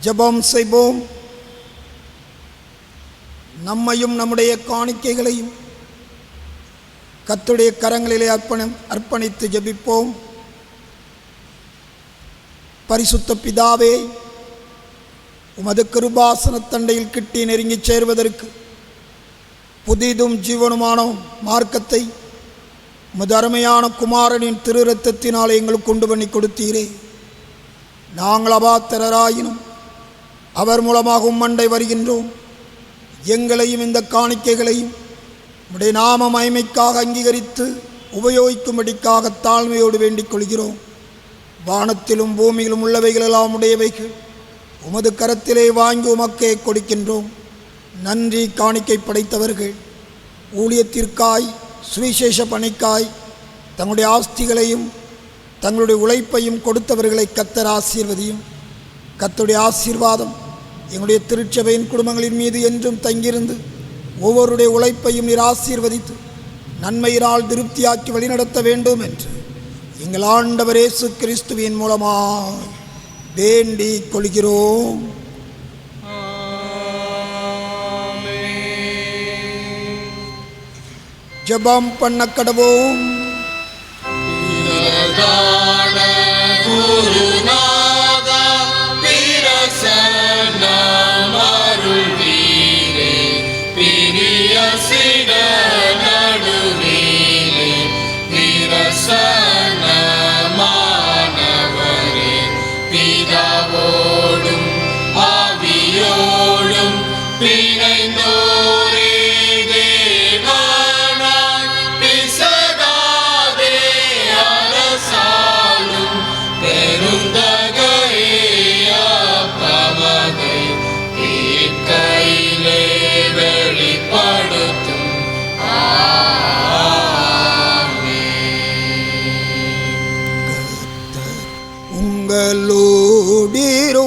ஜெபம் செய்வோம். நம்மையும் நம்முடைய காணிக்கைகளையும் கர்த்தருடைய கரங்களிலே அர்ப்பணித்து ஜெபிப்போம். பரிசுத்த பிதாவே, உமது கிருபாசன தண்டையில் கிட்டி நெருங்கிச் சேர்வதற்கு புதிதும் ஜீவனுமான மார்க்கத்தை உமது அருமையான குமாரனின் திரு இரத்தத்தினால் எங்களுக்கு கொண்டு பண்ணி கொடுத்தீரே. நாங்கள் அபாத்திரராயினும் அவர் மூலமாக உம்மண்டை வருகின்றோம். எங்களையும் இந்த காணிக்கைகளையும் உம்முடைய நாம மகிமைக்காக அங்கீகரித்து உபயோகிக்கும்படிக்காக தாழ்மையோடு வேண்டிக் கொள்கிறோம். வானத்திலும் பூமியிலும் உள்ளவைகளெல்லாம் உடையவைகள் உமது கரத்திலே வாங்கி உமக்கே கொடுக்கின்றோம். நன்றி காணிக்கை படைத்தவர்கள் ஊழியத்திற்காய் சுவிசேஷ பணிக்காய் தங்களுடைய ஆஸ்திகளையும் தங்களுடைய உழைப்பையும் கொடுத்தவர்களை கர்த்தர் ஆசீர்வதியும். கர்த்தருடைய ஆசீர்வாதம் எங்களுடைய திருச்சபையின் குடும்பங்களின் மீது என்றும் தங்கியிருந்து ஒவ்வொருடைய உழைப்பையும் நீர் ஆசீர்வதித்து நன்மையினால் திருப்தியாக்கி வழிநடத்த வேண்டும் என்று எங்கள் ஆண்டவர் இயேசு கிறிஸ்துவின் மூலமாக வேண்டிக் கொள்கிறோம். ஜெபம் பண்ண கடவோம்.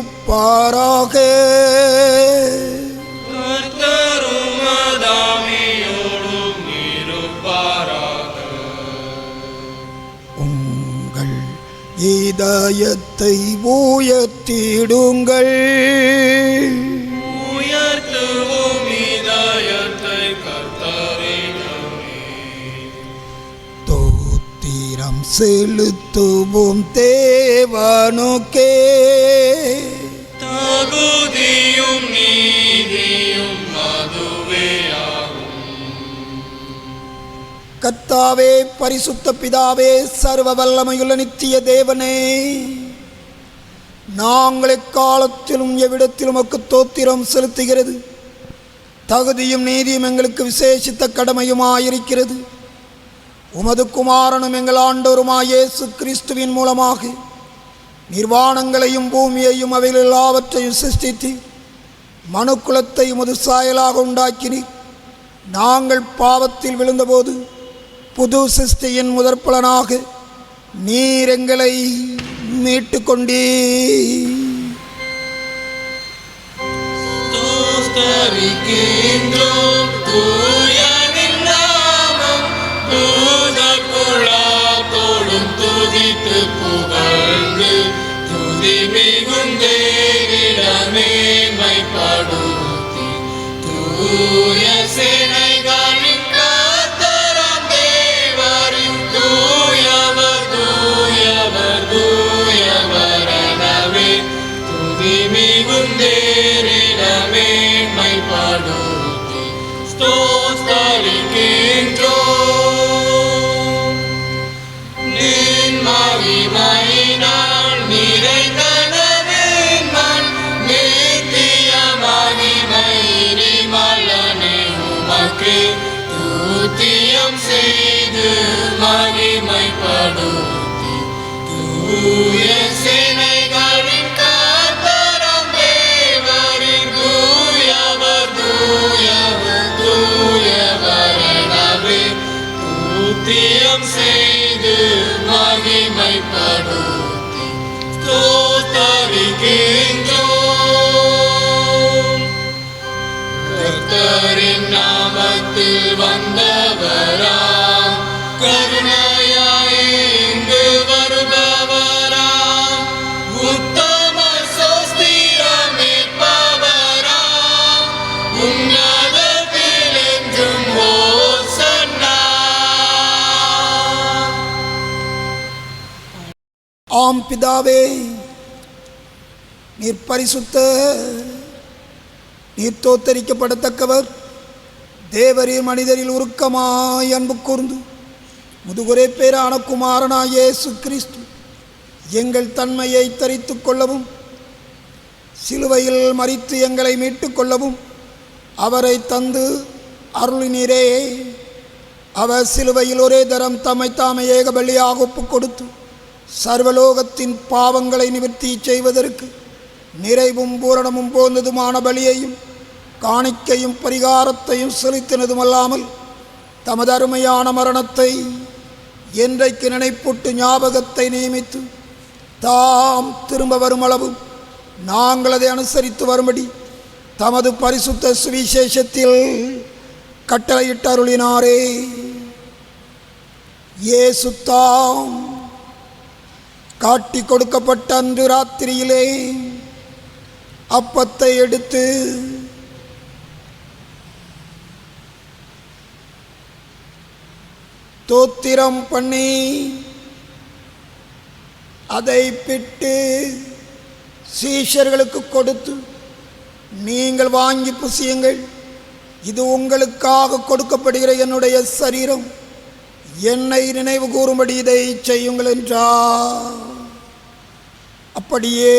உங்களோடிருப்பாராக. உங்கள் இதயத்தை உயர்த்திடுங்கள். உயர்த்துவோம் இதயத்தை கர்த்தரிடமே. தோத்திரம் செலுத்துவோம் தேவனுக்கே. தகுதியும் நீதியும் அதுவே ஆகும். கர்த்தாவே, பரிசுத்த பிதாவே, சர்வ வல்லமையுள்ள நித்திய தேவனே, நாங்கள் எக்காலத்திலும் எவ்விடத்திலும் உமக்கு தோத்திரம் செலுத்துகிறது. தகுதியும் நீதியும் எங்களுக்கு விசேஷித்த கடமையுமாயிருக்கிறது. உமது குமாரனும் எங்கள் ஆண்டவருமாய் இயேசு கிறிஸ்துவின் மூலமாக நிர்வாணங்களையும் பூமியையும் அவைகள் எல்லாவற்றையும் சிருஷ்டித்து மனுக்குலத்தை உமது சாயலாக உண்டாக்கினீர். நாங்கள் பாவத்தில் விழுந்தபோது புது சிருஷ்டியின் முதற்பலனாக நீர் எங்களை மீட்டு கொண்டீர். ஸ்தோத்திரிக்கின்றோம் தூயனின் நாமம். தூதர் குழாத்தோடும் துதித்து புகழ்ந்து துதி மிகுந்தேரிடமே மைப்படுத்தி தூய சேனைகளின் கர்த்தராம் தேவரின் தூயவர் தூயவர் தூயவர் எனவே துதி மிகுந்தேரிடமே மைப்படுத்தி ஸ்தோத்திரிக்கின்றோம். நின் மகிமையினால் நிறைந்தனவின் மண் நித்திய மகிமை மலனே உமக்கு தூத்தியம் செய்து மகிமைப்படுத்தி தூய சேனைகளின் கர்த்தராம் தேவரின் தூயவர் தூயவர் தூயவர் எனவே தூத்தியம் செய்து மகிமைப்படுத்தி ஸ்தோத்திரிக்கின்றோம். கர்த்தரின் நாமத்தில் வந்தவராம் கருணையாய் இங்கு வருபவராம் உத்தம சோஸ்திரமே ஆம் பிதாவே, நீர் பரிசுத்த, நீர் தோத்தரிக்கப்படத்தக்கவர். தேவரீர் மனிதரில் உருக்கமாய் அன்பு கூர்ந்து முதுகுரை பேரான குமாரனாய் இயேசு கிறிஸ்து எங்கள் தன்மையை தரித்து கொள்ளவும், சிலுவையில் மரித்து எங்களை மீட்டு கொள்ளவும் அவரை தந்து அருளினீரே. அவர் சிலுவையில் ஒரே தரம் தம்மை தாமே ஏக பலியாக ஒப்பு கொடுத்து சர்வலோகத்தின் பாவங்களை நிவர்த்தி செய்வதற்கு நிறைவும் பூரணமும் போந்ததுமான பலியையும் காணிக்கையும் பரிகாரத்தையும் செலுத்தினதுமல்லாமல் தமது அருமையான மரணத்தை என்றைக்கு நினைப்பூட்டு ஞாபகத்தை நியமித்து தாம் திரும்ப வரும் அளவு நாங்கள் அதை அனுசரித்து வரும்படி தமது பரிசுத்த சுவிசேஷத்தில் கட்டளையிட்டு அருளினாரே. இயேசு தாம் காட்டி கொடுக்கப்பட்ட அன்று ராத்திரியிலே அப்பத்தை எடுத்து தோத்திரம் பண்ணி அதை பிட்டு சீஷர்களுக்கு கொடுத்து, நீங்கள் வாங்கி புசியுங்கள், இது உங்களுக்காக கொடுக்கப்படுகிற என்னுடைய சரீரம், என்னை நினைவு கூறும்படி இதை செய்யுங்கள் என்றார். அப்படியே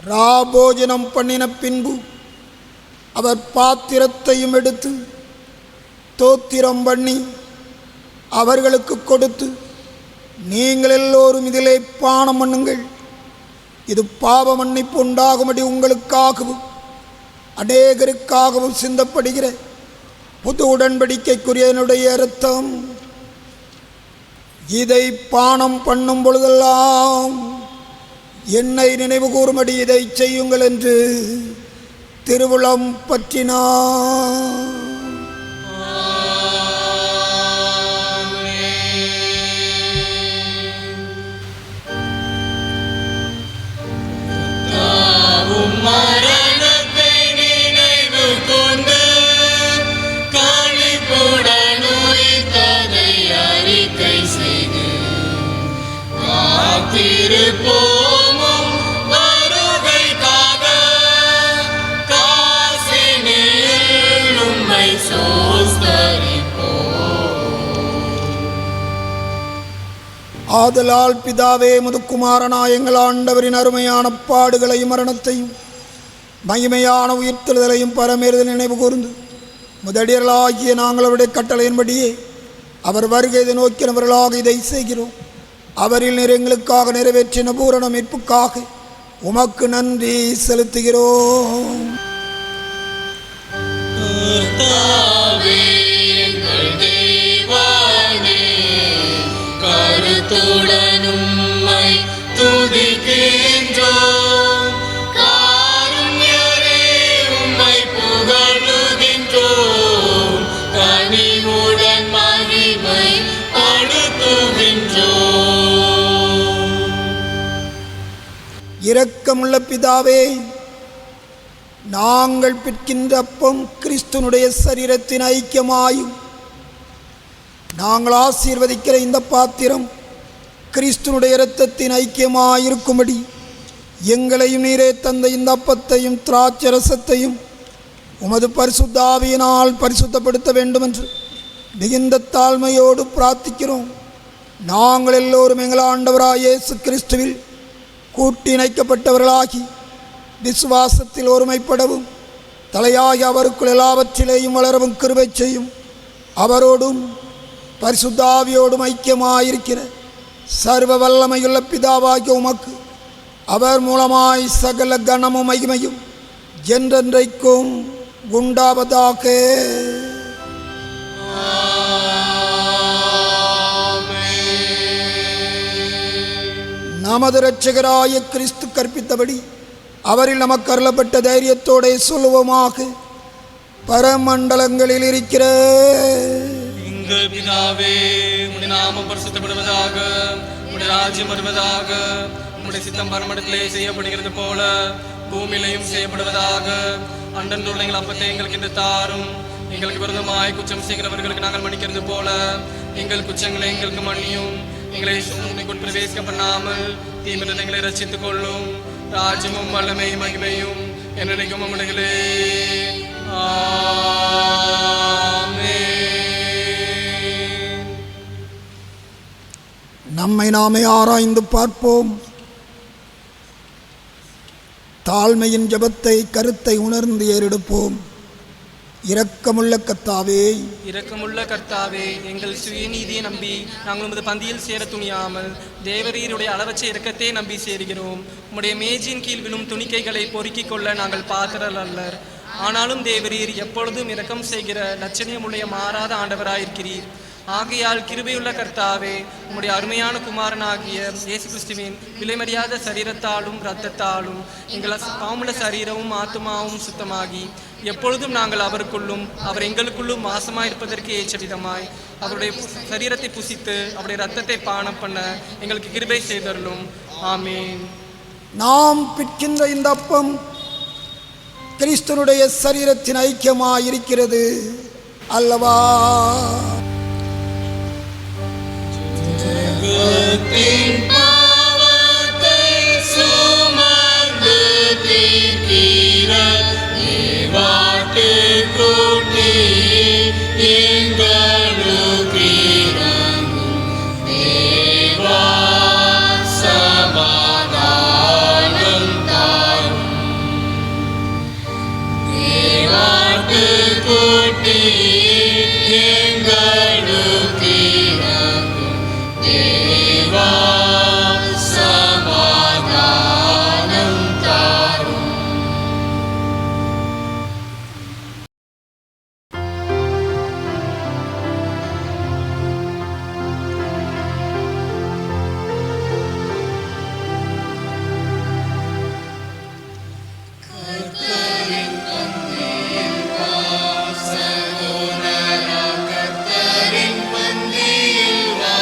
ராபோஜனம் பண்ணின பின்பு அவர் பாத்திரத்தையும் எடுத்து தோத்திரம் பண்ணி அவர்களுக்கு கொடுத்து, நீங்கள் எல்லோரும் இதிலே பானம் பண்ணுங்கள், இது பாவ மன்னிப்பு உண்டாகும்படி உங்களுக்காகவும் அநேகருக்காகவும் சிந்தப்படுகிற புது உடன்படிக்கைக்குரிய என்னுடைய இரத்தம், இதை பானம் பண்ணும் பொழுதெல்லாம் என்னை நினைவு கூறும்படி இதை செய்யுங்கள் என்று திருவுளம் பற்றினார். மரணத்தை நினைவு கொண்டு களிப்புடன் உயிர்த்ததை அறிக்கை செய்து காத்திருப்போமும் வருகைக்காக காசினில் உம்மை சோஸ்தரிப்போம். ஆதலால் பிதாவே, முதுகுமாரனாய் எங்கள் ஆண்டவரின் அருமையான பாடுகளையும் மரணத்தையும் மகிமையான உயிர்த்தெழுதலையும் பரமேறுதல் நினைவு கூர்ந்து முதலியர்களாகிய நாங்கள் அவருடைய கட்டளையின்படியே அவர் வருகையை நோக்கினவர்களாக இதை செய்கிறோம். அவரில் நீர் எங்களுக்காக நிறைவேற்றின பூரண மீட்புக்காக உமக்கு நன்றி செலுத்துகிறோம். கர்த்தாவே, எங்கள் தேவனே, கருத்துடன் உம்மை துதிக்கின்றோம். காருண்யரே, உம்மை புகழுகின்றோம். கனிவுடன் மகிமை படுத்துகின்றோம். இரக்கமுள்ள பிதாவே, நாங்கள் பிற்கின்ற அப்பம் கிறிஸ்துனுடைய சரீரத்தின் ஐக்கியமாயும் நாங்கள் ஆசீர்வதிக்கிற இந்த பாத்திரம் கிறிஸ்துனுடைய இரத்தத்தின் ஐக்கியமாயிருக்கும்படி எங்களையும் நீரே தந்த இந்த அப்பத்தையும் திராட்சரசத்தையும் உமது பரிசுத்த ஆவியினால் பரிசுத்தப்படுத்த வேண்டுமென்று மிகுந்த தாழ்மையோடு பிரார்த்திக்கிறோம். நாங்கள் எல்லோரும் எங்கள் ஆண்டவராய் இயேசு கிறிஸ்துவில் கூட்டி இணைக்கப்பட்டவர்களாகி விசுவாசத்தில் ஒருமைப்படவும் தலையாகி அவருக்குள் எல்லாவற்றிலேயும் வளரவும் கிருபை செய்யும். அவரோடும் பரிசுத்த ஆவியோடும் ஐக்கியமாயிருக்கிற சர்வ வல்லமையுள்ள பிதாவாகிய உமக்கு அவர் மூலமாய் சகல கனமும் மகிமையும் என்றென்றைக்கும் உண்டாவதாக. நமது இரட்சகராய கிறிஸ்து கற்பித்தபடி அவரில் நமக்கு அருளப்பட்ட தைரியத்தோടെ சொல்லுவோமாக. பரமண்டலங்களில் இருக்கிற எங்கள் பிதாவே, உம்முடைய நாமம் பரிசுத்தப்படுவதாக, உம்முடைய ராஜ்யம் வருவதாக, உம்முடைய சித்தம் பரமண்டலத்திலே செய்யப்படுகிறது போல பூமியிலையும் செய்யப்படுவதாக. அன்றன்றுள்ள எங்கள் அப்பத்தை எங்களுக்கு இன்று தாரும். எங்களுக்கு விரோதமாய் குற்றம் செய்கிறவர்களுக்கு நாங்கள் மன்னிக்கிறது போல எங்கள் குற்றங்களை எங்களுக்கு மன்னியும். எங்களை சோதனைக்குள் பிரவேசிக்க பண்ணாமல் தீமிருந்து எங்களை ரட்சித்துக் கொள்ளும். ராஜ்யமும் வல்லமை மகிமையும் என்னைக்கும் உம்முடையதே. ஆமென். நம்மை நாமே ஆராய்ந்து பார்ப்போம். தாழ்மையின் ஜெபத்தை கருத்தை உணர்ந்து ஏறெடுப்போம். இரக்கமுள்ள கர்த்தாவே, இரக்கமுள்ள கர்த்தாவே, எங்கள் சுயநீதியை நம்பி நாங்கள் உமது பந்தியில் சேர துணியாமல் தேவரீருடைய அளவற்ற இரக்கத்தை நம்பி சேருகிறோம். உம்முடைய மேஜின் கீழ் விழும் துணிக்கைகளை பொறுக்கிக் கொள்ள நாங்கள் பாத்திரர் அல்லர். ஆனாலும் தேவரீர் எப்பொழுதும் இரக்கம் செய்கிற லட்சணியமுடைய மாறாத ஆண்டவராயிருக்கிறீர். ஆகையால் கிருபையுள்ள கர்த்தாவே, உம்முடைய அருமையான குமாரனாகிய இயேசு கிறிஸ்துவின் விலைமறியாத சரீரத்தாலும் இரத்தத்தாலும் எங்கள் பாவமுள்ள சரீரமும் ஆத்துமாவும் சுத்தமாகி எப்பொழுதும் நாங்கள் அவருக்குள்ளும் அவர் எங்களுக்குள்ளும் வாசமாயிருப்பதற்கு ஏற்ற விதமாய் அவருடைய சரீரத்தை புசித்து அவருடைய இரத்தத்தை பானம் பண்ண எங்களுக்கு கிருபை செய்தருளும். ஆமீன். நாம் பிற்கின்ற இந்த அப்பம் கிறிஸ்துனுடைய சரீரத்தின் ஐக்கியமாய் இருக்கிறது அல்லவா? ஜகத்தின் பாவத்தை சுமந்து தீர்க்கிற தேவாட்டுக்குட்டி எங்களுக்கு இறங்கும் தேவா, சமாதானம் தாரும். தேவாட்டுக்குட்டி எங்களுக்கு இறங்கும் தேவா, சமாதானம் தாரும். கர்த்தரின் பந்தியில் வா சகோதரா, கர்த்தரின் பந்தியில் வா,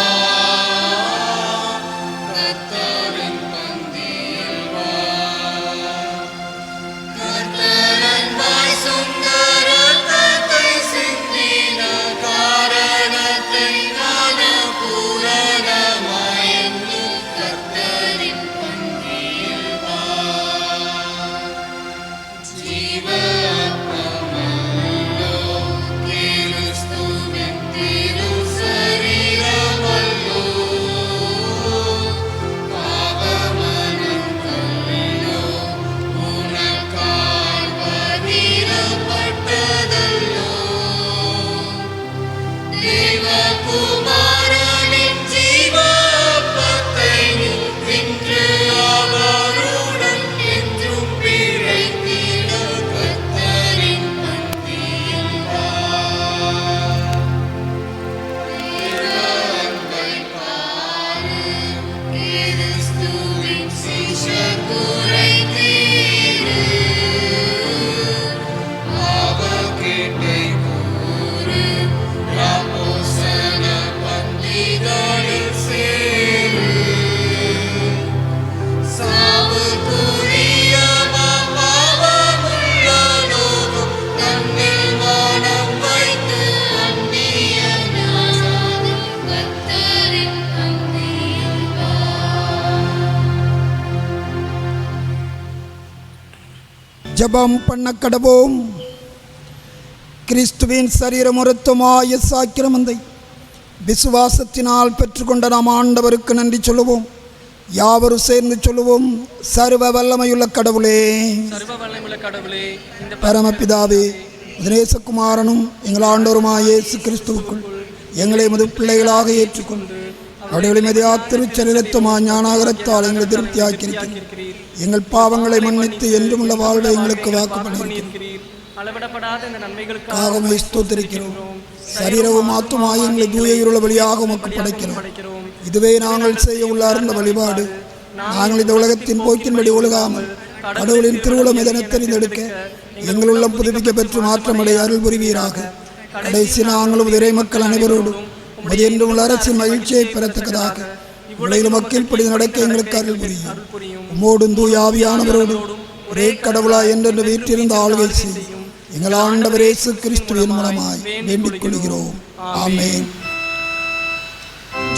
கர்த்தரின் பந்தியில் வா. கர்த்தரன் வாய் சுந்தர ரத்தத்தை சிந்தின காரணத்தை மனப்பூரணமாயென்று கர்த்தரின் பந்தியில் வா. ஜீவ அப்பமல்லோ கிறிஸ்துவின் திரு சரீரமல்லோ, பாவமனந்தல்லோ உனக்காய் பகிரப்பட்டதல்லோ. தேவகுமாரனின் ஜீவ அப்பத்தை நீ தின்று அவருடன் என்றும் பிழைத்திட கர்த்தரின் பந்தியில் வா. அன்பை பாரு, கிறிஸ்துவின் சீஷர் குறைதீரு. அவர்கிட்டை கூறு, அப்போஸ்தல பந்திகளில் சேரு. சாவுக்குரிய பாவமுள்ள லோகம் தன்னில் மனம் வைத்து அந்நிய ஞானம் கர்த்தரின் பந்தியில் வா. ஜெபம் பண்ண கடவோம். கிறிஸ்துவின் சரீரம் இரத்தமாய சாக்கிரமந்தை விசுவாசத்தினால் பெற்றுக்கொண்ட நாம் ஆண்டவருக்கு நன்றி சொல்லுவோம். யாவரும் சேர்ந்து சொல்லுவோம். சர்வ வல்லமையுள்ள கடவுளே, சர்வ வல்லமையுள்ள கடவுளே, இந்த பரமபிதாவே, நேசகுமாரனும் எங்கள் ஆண்டவருமாய இயேசு கிறிஸ்துவுக்குள் எங்களை எமது பிள்ளைகளாக ஏற்றுக்கொண்டு அவருடைய மதியா திருச்சரீரத்துமா ஞானாகரத்தால் எங்களை திருப்தியாக்கியிருக்கிறீர். எங்கள் பாவங்களை மன்னித்து என்றும் உள்ள வாழ்வை எங்களுக்கு வாக்குப்பட்டிருக்கிறீர். அளவிடப்படாத இந்த நன்மைகளுக்காக காகமே ஸ்தோத்திரிக்கிறோம். சரீரவும் ஆத்துமாய் எங்களை தூய இருள வழியாக உமக்கு படைக்கிறோம். இதுவே நாங்கள் செய்ய உள்ள அருந்த வழிபாடு. நாங்கள் இந்த உலகத்தின் போக்கின்படி ஒழுகாமல் கடவுளின் திருவுளம் இதனை தெரிந்தெடுக்க எங்கள் உள்ளம் புதுப்பிக்க பெற்று மாற்றமடைய அருள் புரிவீராக. கடைசி நாங்களும் இறை மக்கள் அனைவரோடும் என்று உள்ள அரசின் மகிழ்ச்சியை பெறத்தக்கதாக உலகில் மக்கள் படி நடக்க எங்களுக்கு அருள் புரியும். உம்மோடும் தூய ஆவியானவரோடும் ஒரே கடவுளா என்றென்று வீற்றிருந்த ஆளுகை செய்யும் எங்கள் ஆண்டவர் இயேசு கிறிஸ்துவின் மூலமாய் வேண்டிக் கொள்கிறோம். ஆமென்.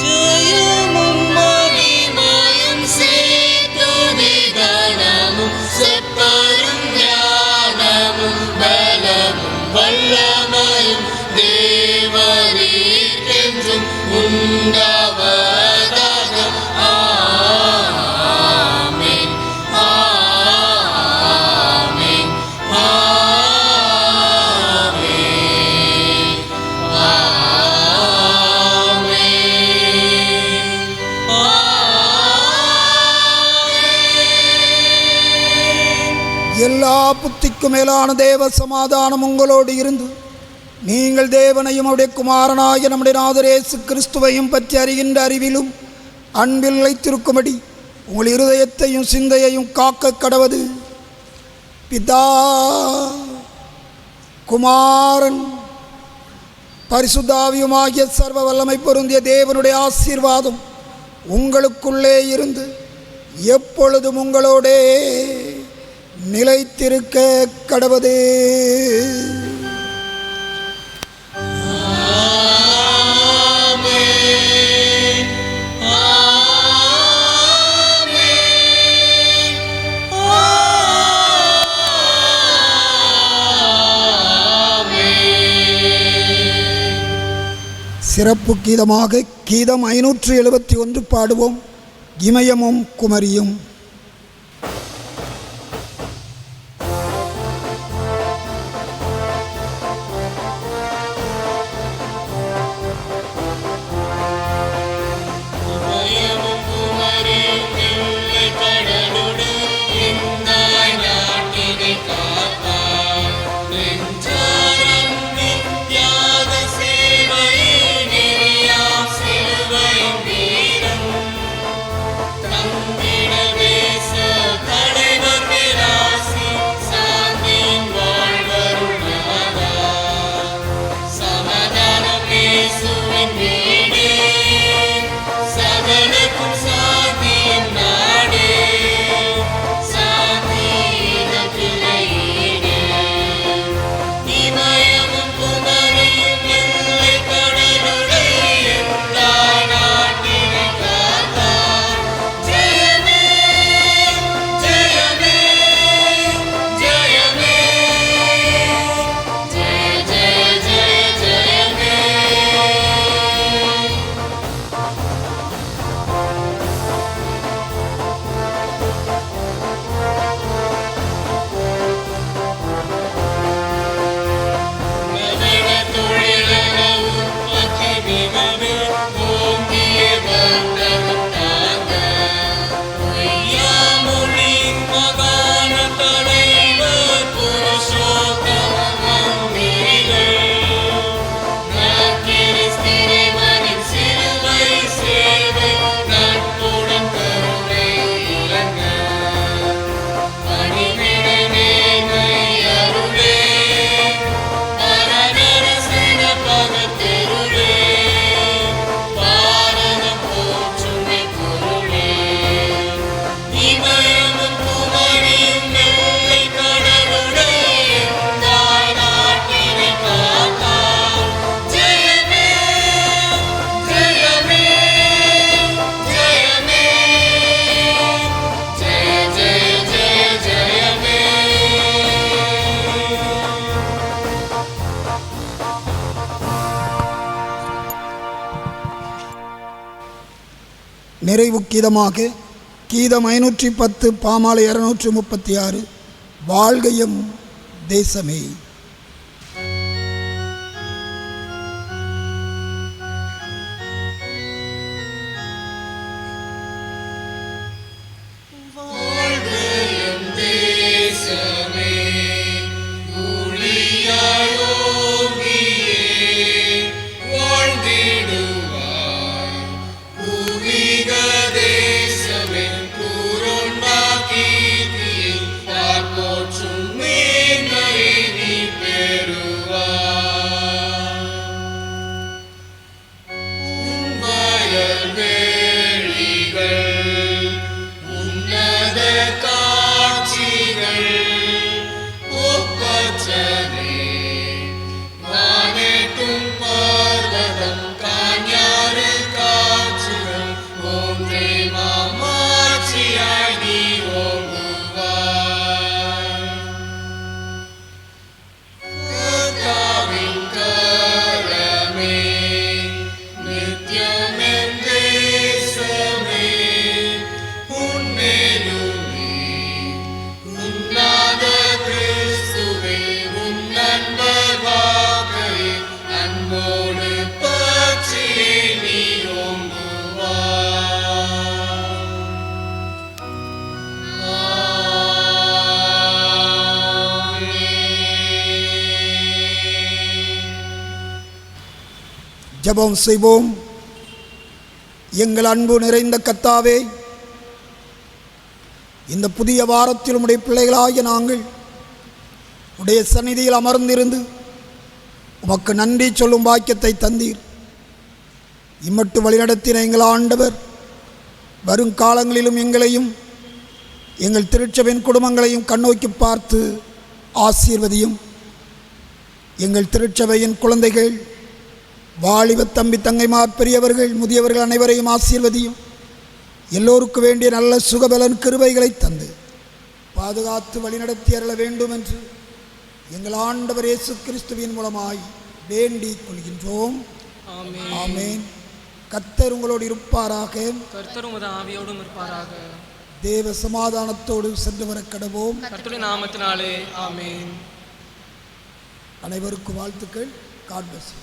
ஜெயமும் மகிமையும் சேர்த்துதி கனமும் செப்பரும் ஞானமும் பலமும் வல்லமையும் தேவரீர்க்கென்றும் உண்டாவதாக. ஆமென், ஆமென், எல்லா புத்திக்கும் மேலான தேவ சமாதானம் உங்களோடு இருந்து நீங்கள் தேவனையும் அவருடைய குமாரனாகிய நம்முடைய நாதர் இயேசு கிறிஸ்துவையும் பற்றி அறிகின்ற அறிவிலும் அன்பில் நிலைத்திருக்கும்படி உங்கள் இருதயத்தையும் சிந்தையையும் காக்க கடவது. பிதா, குமாரன், பரிசுத்தாவியுமாகிய சர்வ வல்லமை பொருந்திய தேவனுடைய ஆசீர்வாதம் உங்களுக்குள்ளே இருந்து எப்பொழுதும் உங்களோடே நிலைத்திருக்க கடவது. சிறப்பு கீதமாக கீதம் 571 பாடுவோம். இமயமும் குமரியும். இமயமும் குமரியும் எல்லை கடலுடு எந்தாய் நாட்டினை காப்பார். நெஞ்சாரம்பின் தியாக சேவையின் நெறியாம் சிலுவையின் வீரம் தந்திட தேச தலைவர் விராசி சாந்தியின் வாழ்வருள் நாதா. சமாதானம் இயேசுவின் வீடே, சகலக்கும் சாந்தியின் நாடே, சாந்தி இதற்கில்லையீடே. இமயமும் குமரியும் எல்லை கடலுடை எந்தாய் நாட்டினை காத்தார். ஜெயமே, ஜெயமே, ஜெயமே, ஜெய ஜெய ஜெய ஜெயமே. நவீன தொழிலக உற்பத்தி மிகவே ஓங்கிய வர்த்தகம் தாங்க. பொய்யாமொழியின் மகான தலைவர் புருஷோத்தம மந்திரிகள். நற்கிறிஸ்திரைவனின் சிலுவை சேவை நட்புடன் கருணை இலங்க. பணிவிட நேர்மை அருளே, பரநரசின பகத்தெருளே, பாரதம் போற்றுமை பொருளே. இமயமும் குமரியும் எல்லை கடலுடை எந்தாய் நாட்டினை காத்தார். ஜெயமே, ஜெயமே, ஜெயமே, ஜெய ஜெய ஜெய ஜெயமே. நிறைவு கீதமாக கீதம் 510 பாமாலை 236 வாழ்கையும் தேசமே. வாழ்கையும் தேசமே, ஊழியாய் ஓங்கியே வாழ்ந்திடுவாய். பூமிக தேசமே, பூரோன்மா கீர்த்தியை பார்ப்போற்றும் மேன்மையை நீ உம்மோடு பற்றியே நீ ஓங்குவாய். ஜெபம் செய்வோம். எங்கள் அன்பு நிறைந்த கர்த்தாவே, இந்த புதிய வாரத்தில் உம்முடைய பிள்ளைகளாகிய நாங்கள் உடைய சந்நிதியில் அமர்ந்திருந்து உமக்கு நன்றி சொல்லும் பாக்கியத்தை தந்தீர். இம்மட்டு வழிநடத்தின எங்கள் ஆண்டவர் வருங்காலங்களிலும் எங்களையும் எங்கள் திருச்சபையின் குடும்பங்களையும் கண்ணோக்கி பார்த்து ஆசீர்வதியும். எங்கள் திருச்சபையின் குழந்தைகள், வாலிப தம்பி தங்கைமார், பெரியவர்கள், முதியவர்கள் அனைவரையும் ஆசீர்வதியும். எல்லோருக்கு வேண்டிய நல்ல சுகபலன் கிருபைகளை தந்து பாதுகாத்து வழிநடத்தி அருள வேண்டும் என்று எங்கள் ஆண்டவர் இயேசு கிறிஸ்துவின் மூலமாய் வேண்டிக் கொள்கின்றோம். ஆமென். கர்த்தர் உங்களோடு இருப்பாராக. கர்த்தர் உமது ஆவியோடும் இருப்பாராக. தேவ சமாதானத்தோடு சென்று வர கடவோம். கர்த்தருடைய நாமத்தினாலே ஆமென். அனைவருக்கும் வாழ்த்துக்கள். God bless you.